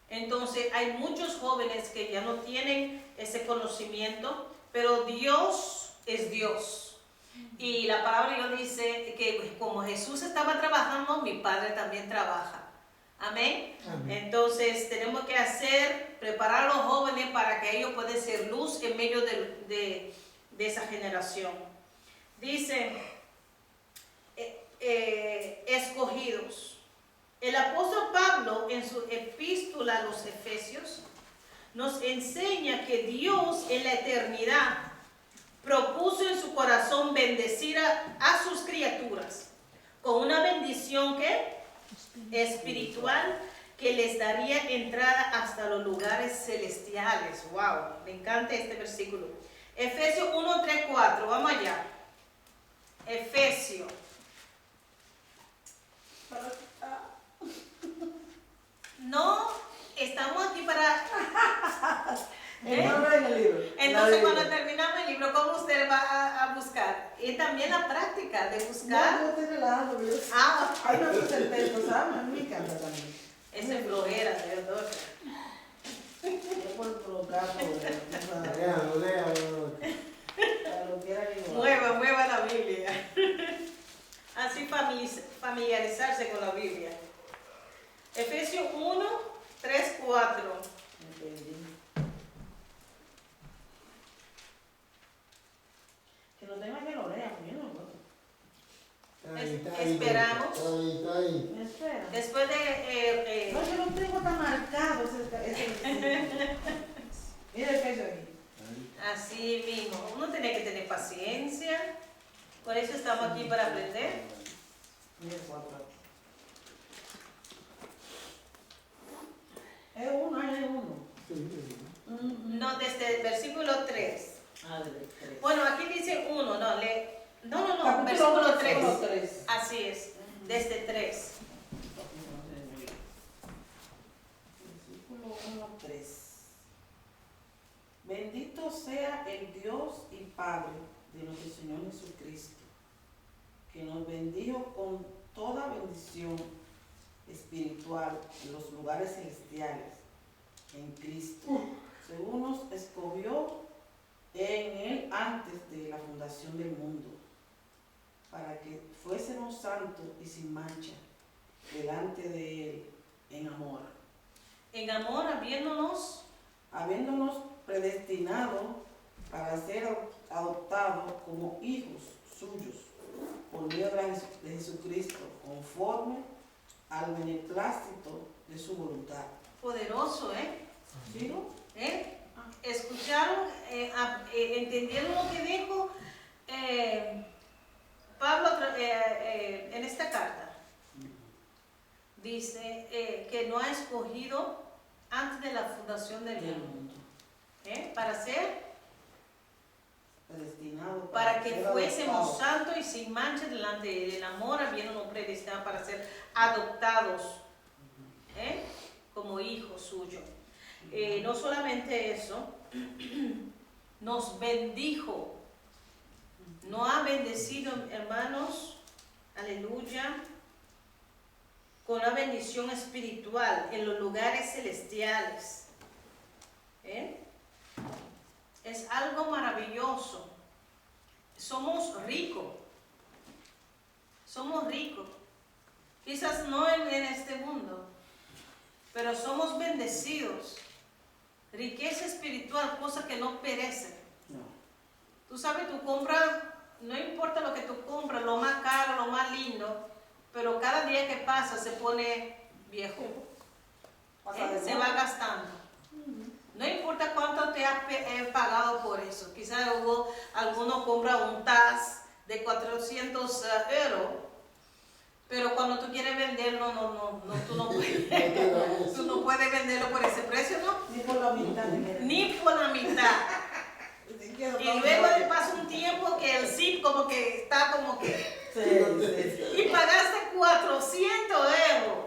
S1: Entonces hay muchos jóvenes que ya no tienen ese conocimiento, pero Dios es Dios. Y la palabra de Dios dice que como Jesús estaba trabajando, mi Padre también trabaja. Amén.
S5: Amén.
S1: Entonces tenemos que preparar a los jóvenes para que ellos puedan ser luz en medio de esa generación. Dice, escogidos. El apóstol Pablo en su epístola a los Efesios nos enseña que Dios en la eternidad propuso en su corazón bendecir a sus criaturas con una bendición que espiritual que les daría entrada hasta los lugares celestiales. Wow, me encanta este versículo. Efesios 1, 3, 4, vamos allá. Efesios. No, estamos aquí para...
S2: No ven el libro.
S1: Entonces cuando terminamos el libro, ¿cómo usted va a buscar? Y también la práctica de buscar.
S2: No, yo estoy relajando, Dios.
S1: Ah,
S2: Hay una cosa del texto, ¿sabes? A mí me encanta también.
S1: esa es flojera, Teodoro.
S2: Yo por provocarlo,
S5: Léalo, léalo.
S2: para lo quiera igual.
S1: Mueva la Biblia. Así familiarizarse con la Biblia. Efesios 1, 3, 4.
S2: Entendí. Que lo tenga que lo lea, yo no lo
S5: Está ahí,
S1: Esperamos.
S5: Está ahí.
S2: Me espera.
S1: Después de...
S2: No, yo lo tengo tan marcado ese Mira el peso aquí.
S1: así mismo, uno tiene que tener paciencia. Por eso estamos aquí para aprender.
S2: Mira el 4 aquí. Es uno, ahí es uno.
S1: No, desde el versículo 3.
S2: Ah, del 3.
S1: Bueno, aquí dice 1, no, no,
S2: Capítulo
S1: versículo
S2: 3.
S1: 3. Así es, desde 3.
S2: Versículo 1, 3. Bendito sea el Dios y Padre de nuestro Señor Jesucristo, que nos bendijo con toda bendición espiritual en los lugares celestiales en Cristo, según nos escogió en Él antes de la fundación del mundo, para que fuésemos santos y sin mancha delante de Él en amor,
S1: En amor,
S2: habiéndonos predestinado para ser adoptados como hijos suyos por medio de Jesucristo, conforme al beneplácito de su voluntad.
S1: poderoso,
S2: ¿Sigo?
S1: ¿Escucharon? ¿Entendieron lo que dijo Pablo en esta carta? Dice que no ha escogido antes de la fundación del
S2: Del
S1: mundo.
S2: mundo.
S1: Para ser,
S2: Predestinado
S1: para que
S2: ser
S1: fuésemos
S2: adoptados.
S1: santos y sin mancha delante de Él. El amor habiéndonos predestinado para ser adoptados como hijos suyos. No solamente eso, nos bendijo, nos ha bendecido, hermanos, aleluya, con una bendición espiritual en los lugares celestiales. Es algo maravilloso. Somos ricos. Somos ricos. Quizás no en este mundo, pero somos bendecidos. Riqueza espiritual, cosa que no perece.
S2: No.
S1: Tú sabes, tú compras, no importa lo que tú compras, lo más caro, lo más lindo, pero cada día que pasa se pone viejo. Se va gastando. No importa cuánto te has pagado por eso. Quizás alguno compra un TAS de 400 euros, pero cuando tú quieres venderlo, tú no puedes, tú no puedes venderlo por ese precio, ¿no?
S2: Ni por la mitad.
S1: Ni por la mitad. Y luego de paso un tiempo que el zip como que está como que...
S2: Sí.
S1: Y pagaste 400 euros.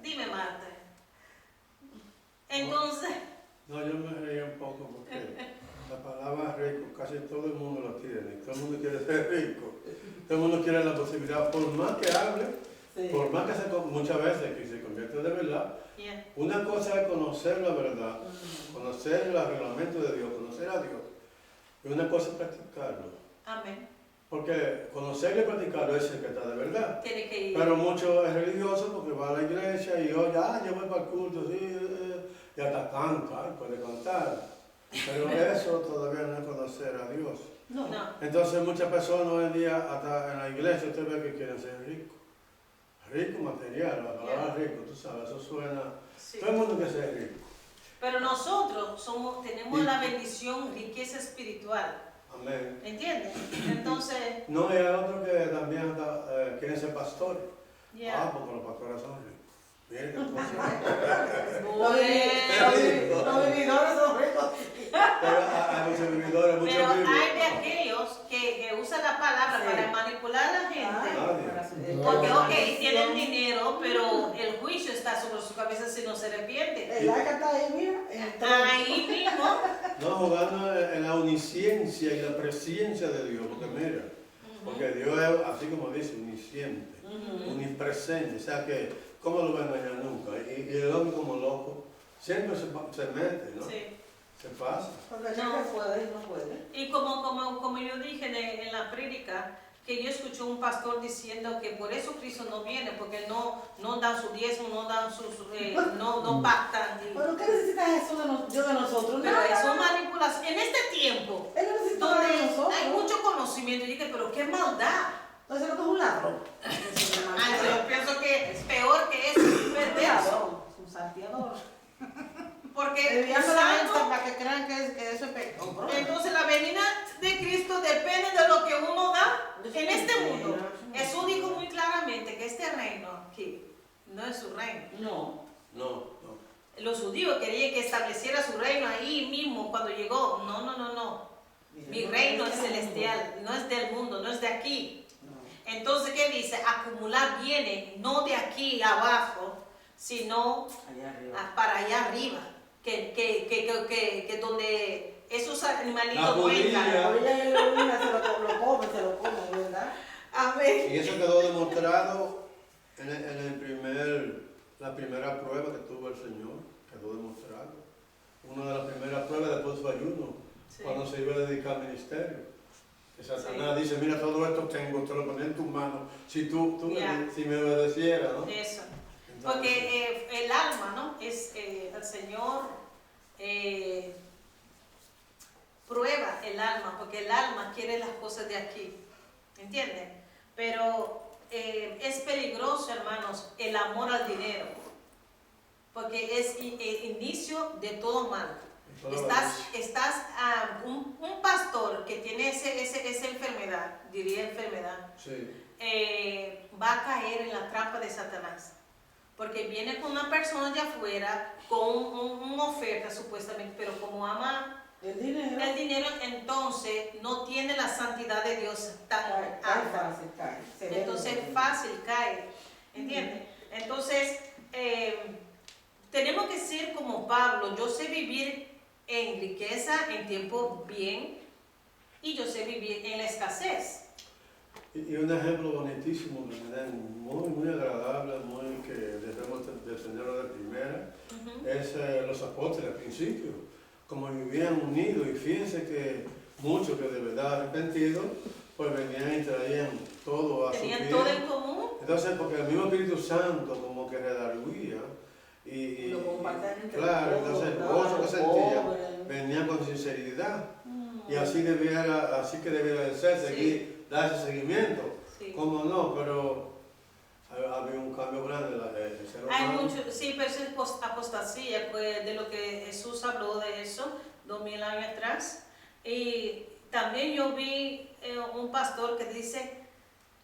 S1: Dime, Marta. Entonces...
S4: No, yo me reí un poco porque la palabra rico casi todo el mundo lo tiene. Todo el mundo quiere ser rico. Todo el mundo quiere la posibilidad, por más que hable,
S2: Sí.
S4: por más que muchas veces que se convierte de verdad.
S1: Yeah.
S4: Una cosa es conocer la verdad, conocer los reglamentos de Dios, conocer a Dios. Y una cosa es practicarlo.
S1: Amén.
S4: Porque conocer y practicarlo es el que está de verdad.
S1: Tiene que ir.
S4: Pero mucho es religioso porque va a la iglesia y oye, yo voy para el culto, sí, y hasta canta, puede cantar. Pero eso todavía no es conocer a Dios.
S2: No.
S1: No.
S4: Entonces muchas personas hoy en día, hasta en la iglesia, usted ve que quieren ser ricos. Rico material, la palabra rico, tú sabes, eso suena...
S1: Sí.
S4: Todo el mundo quiere ser rico.
S1: Pero nosotros tenemos
S4: Sí.
S1: la bendición, riqueza espiritual.
S4: Amén.
S1: ¿Entiendes? Entonces,
S4: No, y hay otros que también quieren ser pastores.
S1: ya.
S4: Ah, porque los pastores son ricos. Miren qué cosa.
S2: Los vividores son ricos.
S4: Pero hay muchos vividores, muchos
S1: Pero
S4: vivos.
S1: hay de aquellos que usan la palabra
S2: Sí.
S1: para manipular a la gente.
S5: No.
S1: Porque, ok, tienen dinero, pero el juicio está sobre su cabeza si no se arrepiente.
S2: El arca está ahí, mira, en el trono.
S1: Ahí mismo.
S4: No, jugando en la omnisciencia y la presencia de Dios, porque mira, porque Dios es, así como dice, omnisciente, omnipresente, o sea que, ¿cómo lo va a engañar nunca? Y el hombre como loco, siempre se mete, ¿no?
S1: Sí.
S4: Se pasa.
S2: Porque
S1: No.
S2: no puede, no puede.
S1: Y como yo dije en la prédica, que yo escuché un pastor diciendo que por eso Cristo no viene, porque no dan su diezmo, no dan no pactan.
S2: Pero ¿qué necesita Jesús Dios de nosotros?
S1: Pero
S2: Nada.
S1: eso es manipulación. En este tiempo,
S2: Él no necesita nada
S1: donde
S2: de nosotros.
S1: hay mucho conocimiento, y dije, pero qué maldad.
S2: Entonces no es un ladrón.
S1: Ay, yo pienso que es peor que eso, es
S2: Un
S1: perverso.
S2: ladrón, un salteador.
S1: Porque
S2: Desviando la gente
S1: usando,
S2: para que crean que eso es pecado.
S1: entonces la venida de Cristo depende de lo que uno da en este mundo. Jesús dijo muy claramente que este reino aquí no es su reino.
S2: No.
S4: No.
S1: Los judíos querían que estableciera su reino ahí mismo cuando llegó. No. Mi reino es celestial, no es del mundo, no es de aquí. Entonces, ¿qué dice? Acumular bienes, no de aquí abajo, sino
S2: Allá arriba.
S1: para allá arriba. Que donde esos
S4: La
S1: animalitos no
S4: polilla.
S1: entran.
S2: Ahorita él se lo come, ¿verdad?
S1: Amén.
S4: Y eso quedó demostrado en la primera prueba que tuvo el Señor, quedó demostrado. Una de las primeras pruebas después de su ayuno,
S1: Sí.
S4: cuando se iba a dedicar al ministerio. Que Satanás
S1: Sí.
S4: dice, mira, todo esto tengo, te lo ponía en tus manos, si tú
S1: Ya.
S4: si me obedecieras, ¿no?
S1: Eso.
S4: Entonces,
S1: Porque el alma, ¿no? Es el Señor prueba el alma, porque el alma quiere las cosas de aquí, ¿entienden? Pero es peligroso, hermanos, el amor al dinero, porque es el inicio de todo mal. Un pastor que tiene esa enfermedad, diría enfermedad,
S4: sí.
S1: va a caer en la trampa de Satanás. Porque viene con una persona de afuera, con una oferta supuestamente, pero como ama
S2: El dinero.
S1: el dinero, entonces no tiene la santidad de Dios tan
S2: Cae
S1: alta.
S2: fácil, cae. Se ve
S1: Entonces
S2: bien.
S1: fácil cae, ¿entiendes? Entonces tenemos que ser como Pablo. Yo sé vivir en riqueza, en tiempo bien, y yo sé vivir en la escasez.
S4: Y un ejemplo bonitísimo que me dan, muy agradable, muy que debemos de tenerlo de primera, es los apóstoles al principio, como vivían unidos, y fíjense que muchos que de verdad arrepentidos, pues venían y traían todo a su
S1: Tenían
S4: pie.
S1: todo en común.
S4: Entonces, porque el mismo Espíritu Santo como que redarguía, y
S2: Lo compartían entre
S4: claro,
S2: todos,
S4: entonces el
S2: claro,
S4: gozo que sentían
S2: pobres.
S4: venía con sinceridad, y así que debiera de ser, seguir, dar ese seguimiento.
S1: Sí.
S4: ¿Cómo no? Pero había un cambio grande el ser
S1: Hay
S4: humano.
S1: mucho, sí, pero eso es apostasía, pues, de lo que Jesús habló de eso 2000 años atrás. Y también yo vi un pastor que dice,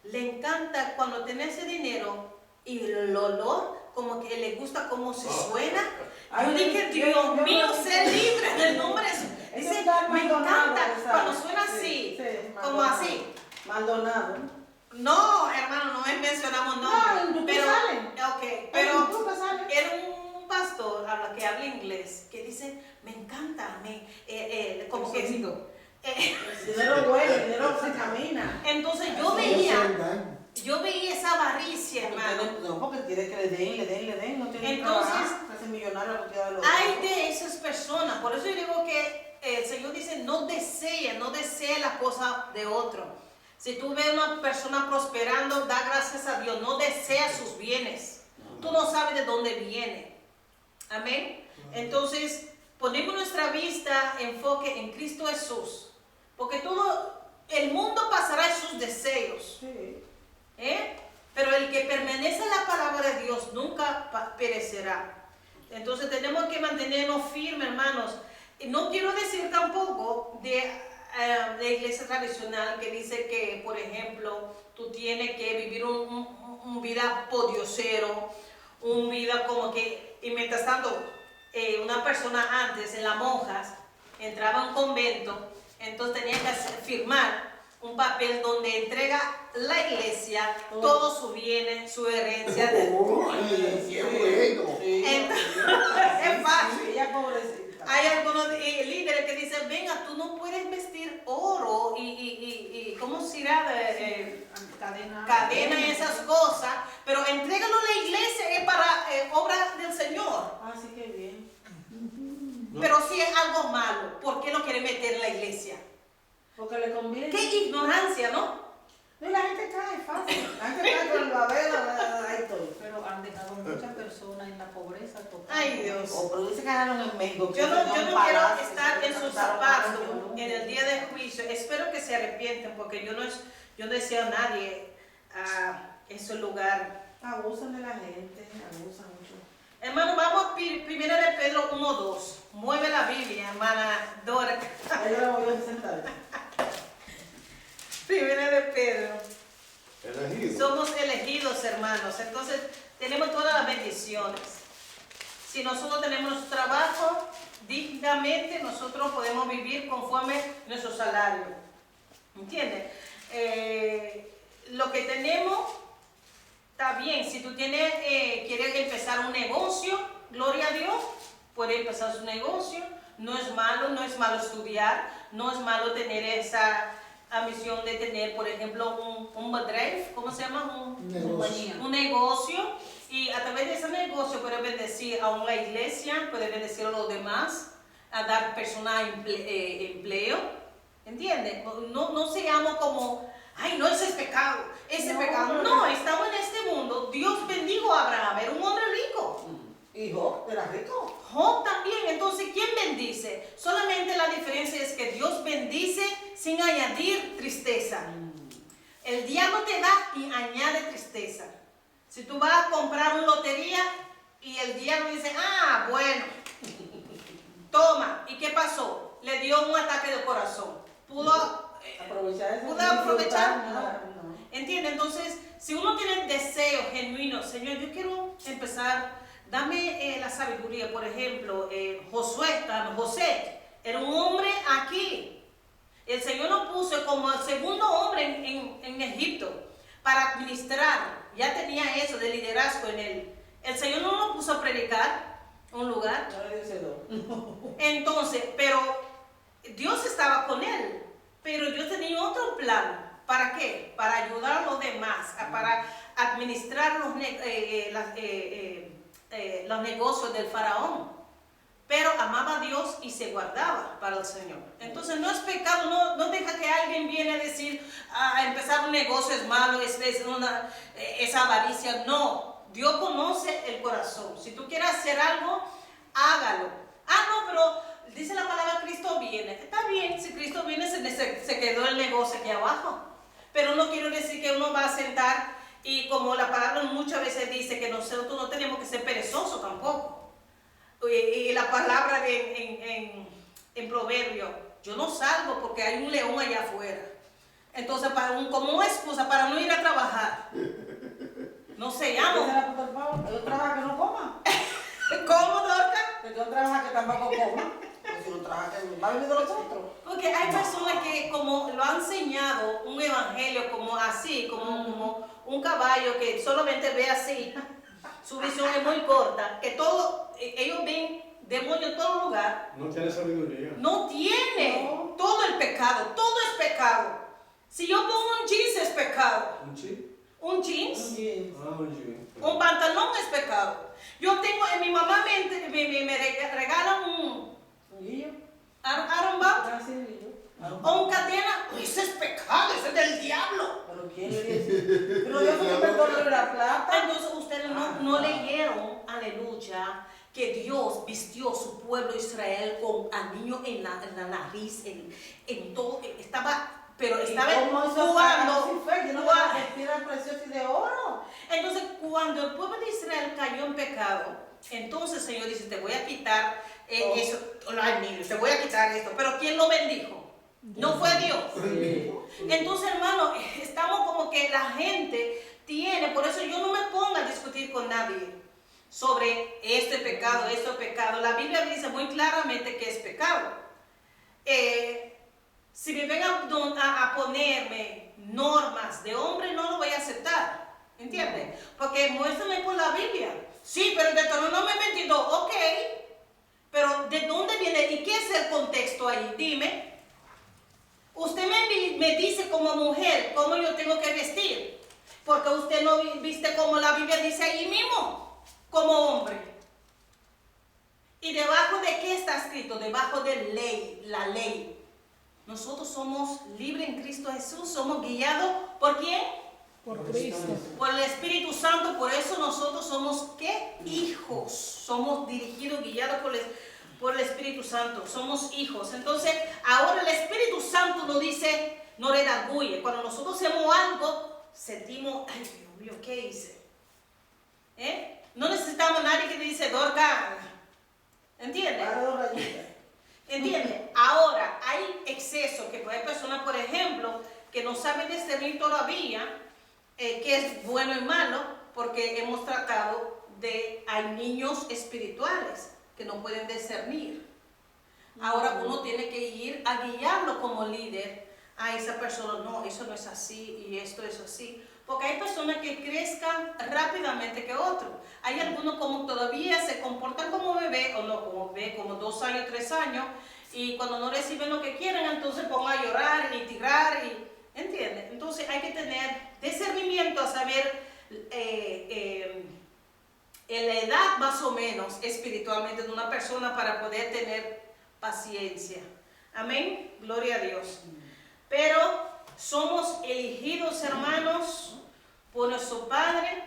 S1: le encanta cuando tiene ese dinero y el olor, como que le gusta cómo se suena.
S2: Ay,
S1: Yo dije,
S2: yo-
S1: Dios
S2: yo-
S1: mío,
S2: yo-
S1: sé libre del nombre de Jesús.
S2: Eso
S1: Dice,
S2: está
S1: me
S2: Maldonado,
S1: encanta
S2: ¿sabes?
S1: cuando suena
S2: Sí,
S1: así,
S2: sí,
S1: como
S2: Maldonado.
S1: así.
S2: Maldonado.
S1: No, hermano, no mencionamos
S2: No,
S1: nombres.
S2: en YouTube
S1: pero,
S2: sale.
S1: ok,
S2: En
S1: pero
S2: YouTube sale.
S1: era un pastor que habla inglés que dice, me encanta, como que
S2: sonido.
S1: eh,
S2: Dinero huele, dinero se camina.
S1: entonces
S5: Eso es daño.
S1: yo veía esa avaricia, hermano.
S2: No, porque quiere que le den, no tiene que
S1: Entonces,
S2: trabajar, hace millonario a cualquiera de los
S1: Hay
S2: otros.
S1: de esas personas, por eso yo digo que el Señor dice, no desee la cosa de otro. Si tú ves una persona prosperando, da gracias a Dios, no desea sus bienes. Tú no sabes de dónde viene. Amén. Entonces, ponemos nuestra vista, enfoque en Cristo Jesús. Porque todo el mundo pasará en sus deseos.
S2: Sí.
S1: Pero el que permanece en la palabra de Dios nunca perecerá. Entonces tenemos que mantenernos firmes, hermanos. Y no quiero decir tampoco de iglesia tradicional que dice que, por ejemplo, tú tienes que vivir un vida podiosero, un vida como que, y mientras tanto, una persona antes, en las monjas, entraba a un convento, entonces tenía que firmar un papel donde entrega la iglesia todo su bien, su herencia. Es fácil.
S2: Ella pobrecita.
S1: Hay algunos líderes que dicen, venga, tú no puedes vestir oro y ¿cómo se dirá? Cadena y esas cosas, pero entrégalo a la iglesia, es para obra del Señor.
S2: Ah, sí, qué bien.
S1: Pero si es algo malo, ¿por qué lo quiere meter en la iglesia?
S2: Porque le conviene.
S1: Qué ignorancia, ¿no?
S2: No, y la gente cae fácil. La gente cae con el babero, ahí estoy.
S6: Pero han dejado muchas personas en la pobreza total.
S1: Ay, Dios.
S2: O pero dice que ganaron en México.
S1: Yo no quiero estar en sus zapatos en el día del juicio. Espero que se arrepienten porque yo no deseo a nadie en su lugar.
S2: Abusan de la gente, abusan mucho.
S1: Hermano, vamos a 1 de Pedro 1:2. Mueve la Biblia, hermana Dora.
S2: Yo la voy a sentar.
S1: 1 de Pedro.
S4: Elegido.
S1: Somos elegidos, hermanos. Entonces, tenemos todas las bendiciones. Si nosotros tenemos nuestro trabajo dignamente, nosotros podemos vivir conforme nuestro salario. ¿Entiendes? Lo que tenemos está bien. Si tú quieres empezar un negocio, gloria a Dios, puede empezar su negocio. No es malo estudiar, no es malo tener esa misión de tener, por ejemplo, un bedrijf, ¿cómo se llama? Un negocio, y a través de ese negocio puede bendecir a una iglesia, puede bendecir a los demás, a dar personas empleo, ¿entiendes? No seamos como, ay, no, ese es pecado, no, estamos en este mundo. Dios bendijo a Abraham, era un hombre rico.
S2: ¿Y Job era rico?
S1: Job también. Entonces, ¿quién bendice? Solamente la diferencia es que Dios bendice sin añadir tristeza. El diablo te da y añade tristeza. Si tú vas a comprar una lotería y el diablo dice, bueno, toma, ¿y qué pasó? Le dio un ataque de corazón. ¿Pudo aprovechar? No. ¿Entiendes? Entonces, si uno tiene deseo genuino, Señor, yo quiero empezar. Dame la sabiduría. Por ejemplo, José era un hombre aquí. El Señor lo puso como el segundo hombre en Egipto para administrar. Ya tenía eso de liderazgo en él. El Señor no lo puso a predicar un lugar. Entonces, pero Dios estaba con él. Pero Dios tenía otro plan. ¿Para qué? Para ayudar a los demás, para administrar los negocios del faraón, pero amaba a Dios y se guardaba para el Señor. Entonces no es pecado, no deja que alguien viene a decir, empezar un negocio es malo, es avaricia. No, Dios conoce el corazón. Si tú quieres hacer algo, hágalo. No, pero dice la palabra Cristo viene. Está bien, si Cristo viene se quedó el negocio aquí abajo, pero no quiero decir que uno va a sentar. Y como la palabra muchas veces dice que nosotros no tenemos que ser perezosos tampoco. Y la palabra en Proverbio, yo no salgo porque hay un león allá afuera. Entonces, como una excusa para no ir a trabajar. No se llama.
S2: Yo trabajo que no coma.
S1: ¿Cómo, Dorca?
S2: Yo trabajo que tampoco coma. Si no trabaja, que va a vivir de los otros.
S1: Porque hay personas que como lo han enseñado un evangelio como así, como un caballo que solamente ve así, su visión es muy corta, que ellos ven demonios en todo lugar.
S4: No tiene sabiduría.
S1: No tiene. Todo el pecado, todo es pecado. Si yo pongo un jeans es pecado.
S4: ¿Un chip?
S1: Un jeans.
S4: Un jean.
S1: Un pantalón es pecado. Yo tengo, mi mamá me regala un armband o un cadena. Ese es pecado, ese es del diablo.
S2: oro y la plata.
S1: Entonces ustedes no leyeron, aleluya, que Dios vistió su pueblo Israel con anillo en la nariz, en todo, pero estaba
S2: ¿Cómo eso
S1: cuando,
S2: fue? Yo no voy a vestir al precioso y de oro.
S1: entonces cuando el pueblo de Israel cayó en pecado, entonces el Señor dice, te voy a quitar eso, te voy a quitar esto, pero ¿quién lo bendijo? No fue Dios. Entonces, hermano, estamos como que la gente tiene, por eso yo no me pongo a discutir con nadie sobre esto es pecado, esto es pecado. La Biblia dice muy claramente que es pecado. Si me ven a ponerme normas de hombre, no lo voy a aceptar, ¿entiendes? Porque muéstrame por la Biblia. Sí, pero de Deuteronomio 22, ok, pero ¿de dónde viene? ¿Y qué es el contexto ahí? Dime. Usted me dice como mujer cómo yo tengo que vestir, porque usted no viste como la Biblia dice ahí mismo, como hombre. ¿Y debajo de qué está escrito? Debajo de ley, la ley. Nosotros somos libres en Cristo Jesús, somos guiados ¿por quién?
S7: Por Cristo.
S1: Por el Espíritu Santo, por eso nosotros somos ¿qué? Hijos. Somos dirigidos, guiados por el Espíritu Santo, somos hijos. Entonces, ahora el Espíritu Santo nos dice, no redarguye. Cuando nosotros hacemos algo, sentimos, ay Dios mío, ¿qué hice? No necesitamos a nadie que dice, Dorca, ¿entiendes? ¿Entiendes? Ahora, hay exceso, que hay personas, por ejemplo, que no saben discernir todavía qué es bueno y malo, porque hemos tratado hay niños espirituales que no pueden discernir. Ahora uno tiene que ir a guiarlo como líder a esa persona, no, eso no es así y esto es así. Porque hay personas que crezcan rápidamente que otros. Hay algunos como todavía se comportan como bebé, o no como bebé, como 2 años, 3 años, y cuando no reciben lo que quieren, entonces pongan a llorar y tirar, ¿entiendes? Entonces hay que tener discernimiento a saber en la edad más o menos espiritualmente de una persona para poder tener paciencia. Amén, gloria a Dios. Pero somos elegidos, hermanos, por nuestro Padre,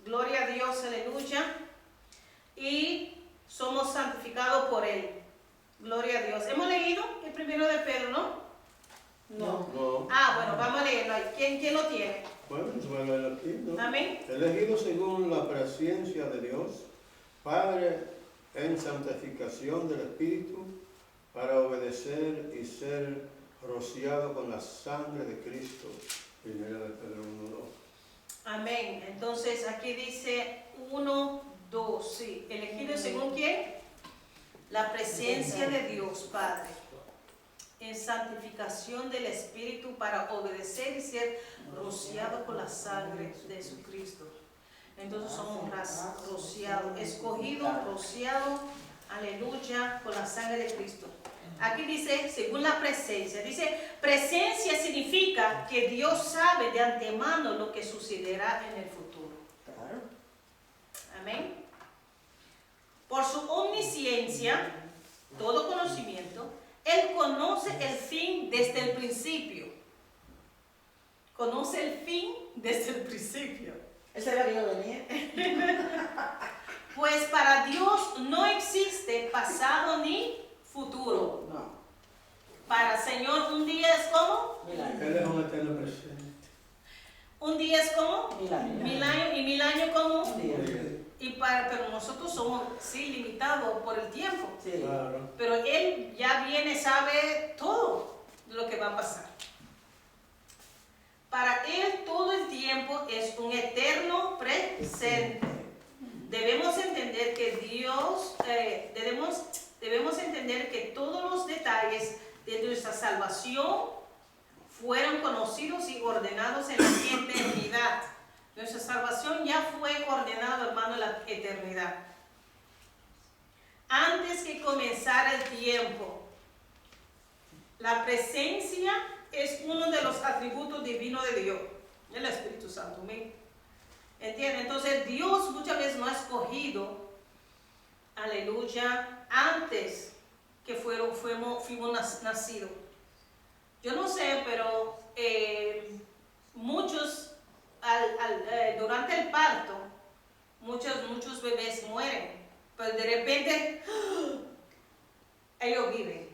S1: gloria a Dios, aleluya, y somos santificados por Él, gloria a Dios. Hemos leído el primero de Pedro, ¿no?
S2: No.
S4: No.
S1: Bueno, vamos a leerlo ahí. ¿Quién lo tiene?
S4: Bueno, se va a leer aquí, ¿no?
S1: Amén.
S4: Elegido según la presencia de Dios, Padre en santificación del Espíritu, para obedecer y ser rociado con la sangre de Cristo. Primera de Pedro 1:2.
S1: Amén. Entonces aquí dice 1, 2, sí. ¿Elegido según quién? La presencia de Dios, Padre, en santificación del Espíritu para obedecer y ser rociado con la sangre de Jesucristo. Entonces somos rociados, escogidos, rociados, aleluya, con la sangre de Cristo. Aquí dice, según la presencia, dice, presencia significa que Dios sabe de antemano lo que sucederá en el futuro.
S2: Claro.
S1: Amén. Por su omnisciencia, todo conocimiento, Él conoce el fin desde el principio. Conoce el fin desde el principio.
S2: Ese era que yo venía.
S1: Pues para Dios no existe pasado ni futuro.
S2: No.
S1: Para el Señor un día es como
S4: Él es un eterno presente.
S1: un día es como
S2: 1000 años.
S1: 1000 años y 1000 años como
S2: Un día.
S1: pero nosotros somos sí limitados por el tiempo.
S2: Sí.
S4: Claro.
S1: Pero Él ya viene, sabe todo lo que va a pasar. Para Él todo el tiempo es un eterno presente. Debemos entender que Dios, debemos entender que todos los detalles de nuestra salvación fueron conocidos y ordenados en la eternidad. Nuestra salvación ya fue ordenada, hermano, en la eternidad. Antes que comenzara el tiempo, la presencia es uno de los atributos divinos de Dios, el Espíritu Santo. ¿Entienden? Entonces Dios muchas veces no ha escogido, aleluya, antes que fuimos nacidos. Yo no sé, pero muchos durante el parto, muchos bebés mueren, pero de repente ellos viven.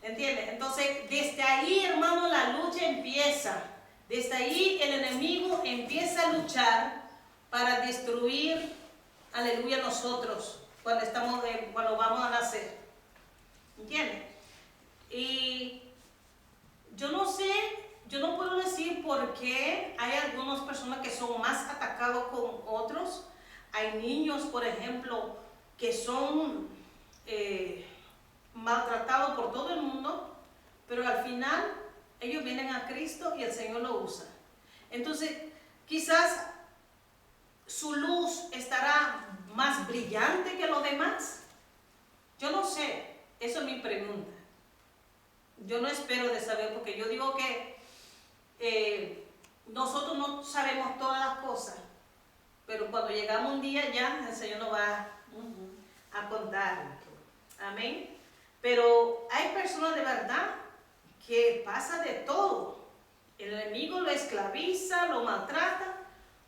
S1: ¿Entiendes? Entonces, desde ahí, hermano, la lucha empieza. Desde ahí el enemigo empieza a luchar para destruir, aleluya, nosotros cuando vamos a nacer. ¿Entiendes? Y yo no sé, yo no puedo decir por qué hay algunas personas que son más atacados con otros. Hay niños, por ejemplo, que son maltratados por todo el mundo, pero al final ellos vienen a Cristo y el Señor lo usa. Entonces, quizás su luz estará más brillante que los demás. Yo no sé, eso es mi pregunta. Yo no espero de saber, porque yo digo que nosotros no sabemos todas las cosas, pero cuando llegamos un día ya el Señor nos va a contar. Amén. Pero hay personas de verdad que pasa de todo. El enemigo lo esclaviza, lo maltrata,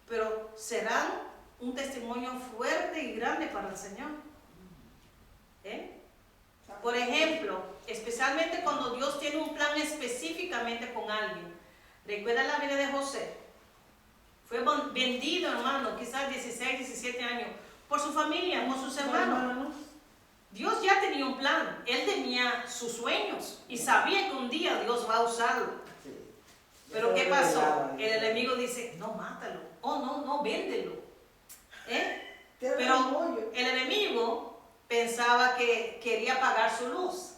S1: pero serán un testimonio fuerte y grande para el Señor. Por ejemplo, especialmente cuando Dios tiene un plan específicamente con alguien. Recuerda la vida de José. Fue vendido, hermano, quizás 16, 17 años, por su familia, por sus hermanos. Dios ya tenía un plan. Él tenía sus sueños y sabía que un día Dios va a usarlo. Pero ¿qué pasó? El enemigo dice, no, mátalo. Oh, no, véndelo. Pero el enemigo pensaba que quería apagar su luz.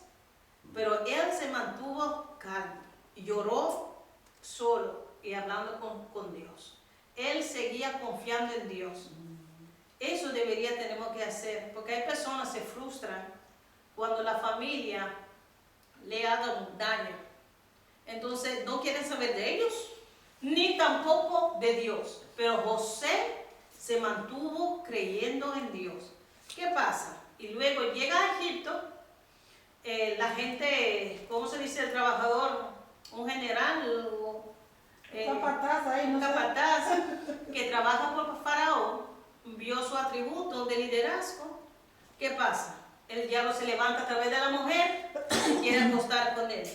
S1: Pero él se mantuvo calmo y lloró solo y hablando con Dios. Él seguía confiando en Dios. Eso tenemos que hacer, porque hay personas que se frustran cuando la familia le haga un daño. Entonces no quieren saber de ellos, ni tampoco de Dios. Pero José se mantuvo creyendo en Dios. ¿Qué pasa? Y luego llega a Egipto, la gente, ¿cómo se dice el trabajador? Un general, un capataz que trabaja por Faraón, vio su atributo de liderazgo. ¿Qué pasa? El diablo se levanta a través de la mujer y quiere acostar con él.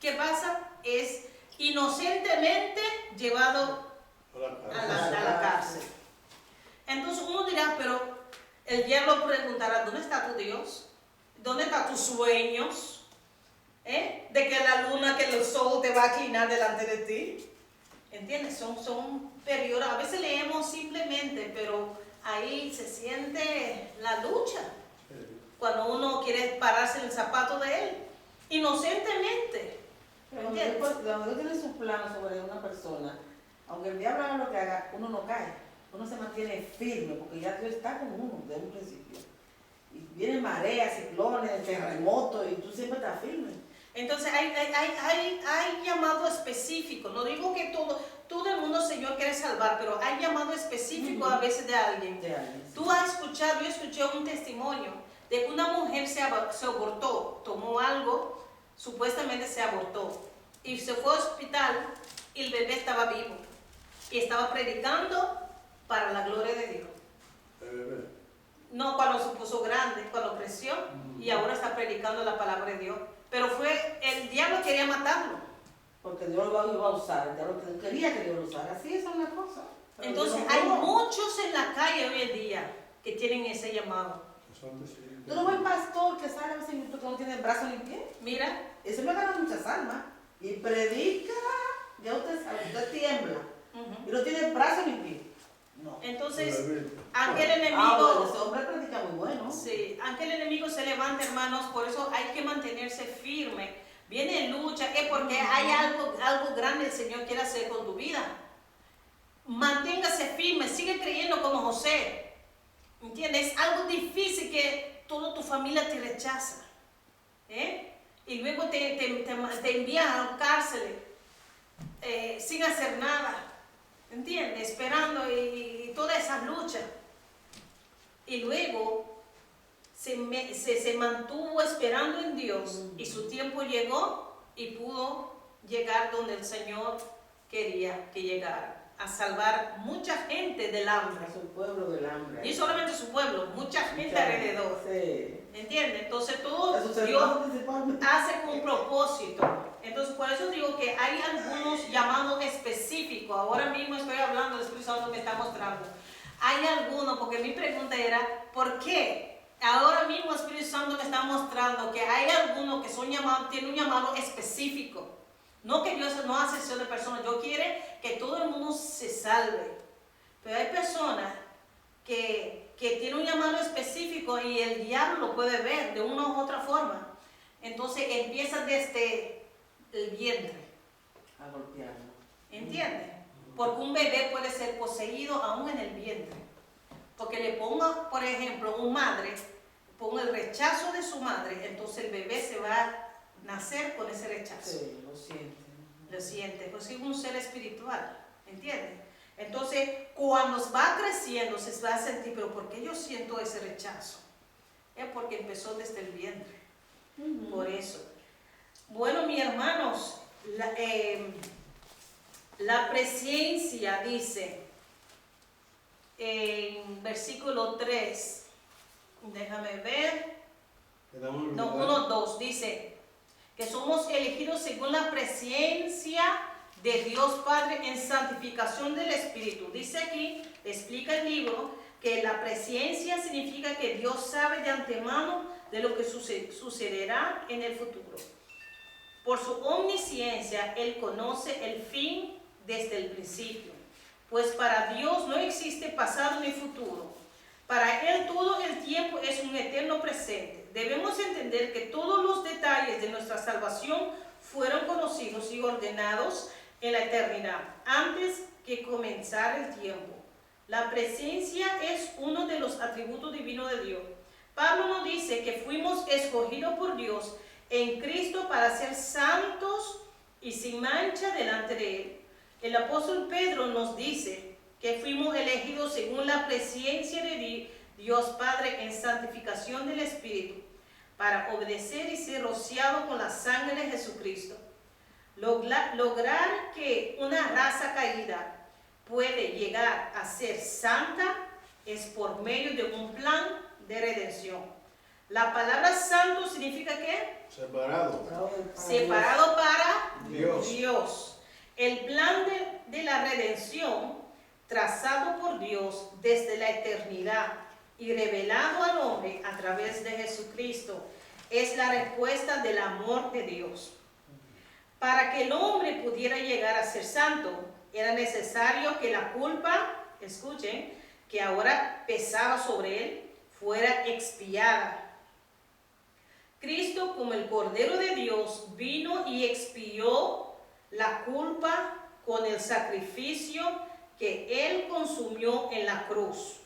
S1: ¿Qué pasa? Es inocentemente llevado a la cárcel. Entonces uno dirá, pero el diablo preguntará, ¿dónde está tu Dios? ¿Dónde están tus sueños? De que la luna, que el sol te va a inclinar delante de ti. ¿Entiendes? Son periodos, a veces leemos simplemente, pero ahí se siente la lucha. Cuando uno quiere pararse en el zapato de él, inocentemente.
S2: Cuando Dios tiene sus planes sobre una persona, aunque el diablo haga lo que haga, uno no cae. Uno se mantiene firme, porque ya Dios está con uno desde un principio. Y vienen mareas, ciclones, terremotos, y tú siempre estás firme.
S1: Entonces hay llamado específico. No digo que todo el mundo, Señor, quiere salvar, pero hay llamado específico a veces de alguien. Tú has escuchado, yo escuché un testimonio de que una mujer se abortó, tomó algo, supuestamente se abortó, y se fue al hospital y el bebé estaba vivo. Y estaba predicando para la gloria de Dios.
S4: ¿El bebé?
S1: No, cuando se puso grande, cuando creció, y ahora está predicando la palabra de Dios. Pero el diablo quería matarlo.
S2: Porque Dios lo iba a usar, el diablo quería que Dios lo usara. Así es una cosa.
S1: Entonces hay muchos en la calle hoy en día que tienen ese llamado.
S2: Tú no ves pastor que sale a veces que no tiene brazo ni pie.
S1: Mira.
S2: Ese me gana muchas almas. Y predica, ya usted tiembla. Y no tiene brazo ni pie. No.
S1: Entonces, aunque el enemigo...
S2: bueno, ese hombre predica muy bueno.
S1: Sí, aunque el enemigo se levante, hermanos, por eso hay que mantenerse firme. Viene lucha, porque hay algo grande el Señor quiere hacer con tu vida. Manténgase firme, sigue creyendo como José. ¿Entiendes? Es algo difícil que toda tu familia te rechaza. Y luego te envían a la cárcel sin hacer nada. ¿Entiendes? Esperando y toda esa lucha. Y luego se mantuvo esperando en Dios y su tiempo llegó y pudo llegar donde el Señor quería que llegara. a salvar mucha gente del hambre.
S2: A su pueblo del hambre.
S1: Y solamente su pueblo, mucha gente
S2: Mucha-
S1: alrededor.
S2: Sí.
S1: ¿Entiendes? Entonces todo
S2: A sus
S1: Dios
S2: hermanos principalmente.
S1: hace con un propósito. Entonces por eso digo que hay algunos llamados específicos. Ahora mismo estoy hablando, el Espíritu Santo me está mostrando. Hay algunos, porque mi pregunta era, ¿por qué? Ahora mismo el Espíritu Santo me está mostrando que hay algunos que son llamados, tienen un llamado específico. No que Dios no hace excepción de personas, Dios quiere que todo el mundo se salve. Pero hay personas que tienen un llamado específico y el diablo lo puede ver de una u otra forma. Entonces empieza desde el vientre.
S2: A golpearlo.
S1: ¿Entiendes? Porque un bebé puede ser poseído aún en el vientre. Porque le ponga, por ejemplo, un madre, ponga el rechazo de su madre, entonces el bebé se va a nacer con ese rechazo.
S2: Sí, lo siente.
S1: Lo siente, pues es un ser espiritual, ¿entiendes? Entonces, cuando va creciendo, se va a sentir, pero ¿por qué yo siento ese rechazo? Es porque empezó desde el vientre. Por eso. Bueno, mis hermanos, la presencia dice en versículo 3, déjame ver, no, 1:2, dice que somos elegidos según la presencia de Dios Padre en santificación del Espíritu. Dice aquí, explica el libro, que la presencia significa que Dios sabe de antemano de lo que sucederá en el futuro. Por su omnisciencia, Él conoce el fin desde el principio. Pues para Dios no existe pasado ni futuro. Para Él todo el tiempo es un eterno presente. Debemos entender que todos los detalles de nuestra salvación fueron conocidos y ordenados en la eternidad, antes que comenzara el tiempo. La presencia es uno de los atributos divinos de Dios. Pablo nos dice que fuimos escogidos por Dios en Cristo para ser santos y sin mancha delante de Él. El apóstol Pedro nos dice que fuimos elegidos según la presencia de Dios Padre en santificación del Espíritu, para obedecer y ser rociados con la sangre de Jesucristo. Lograr que una raza caída puede llegar a ser santa es por medio de un plan de redención. La palabra santo significa ¿qué? Separado para Dios. El plan de la redención trazado por Dios desde la eternidad y revelado al hombre a través de Jesucristo es la respuesta del amor de Dios. Para que el hombre pudiera llegar a ser santo, era necesario que la culpa, escuchen, que ahora pesaba sobre él, fuera expiada. Cristo, como el Cordero de Dios, vino y expió la culpa con el sacrificio que Él consumió en la cruz.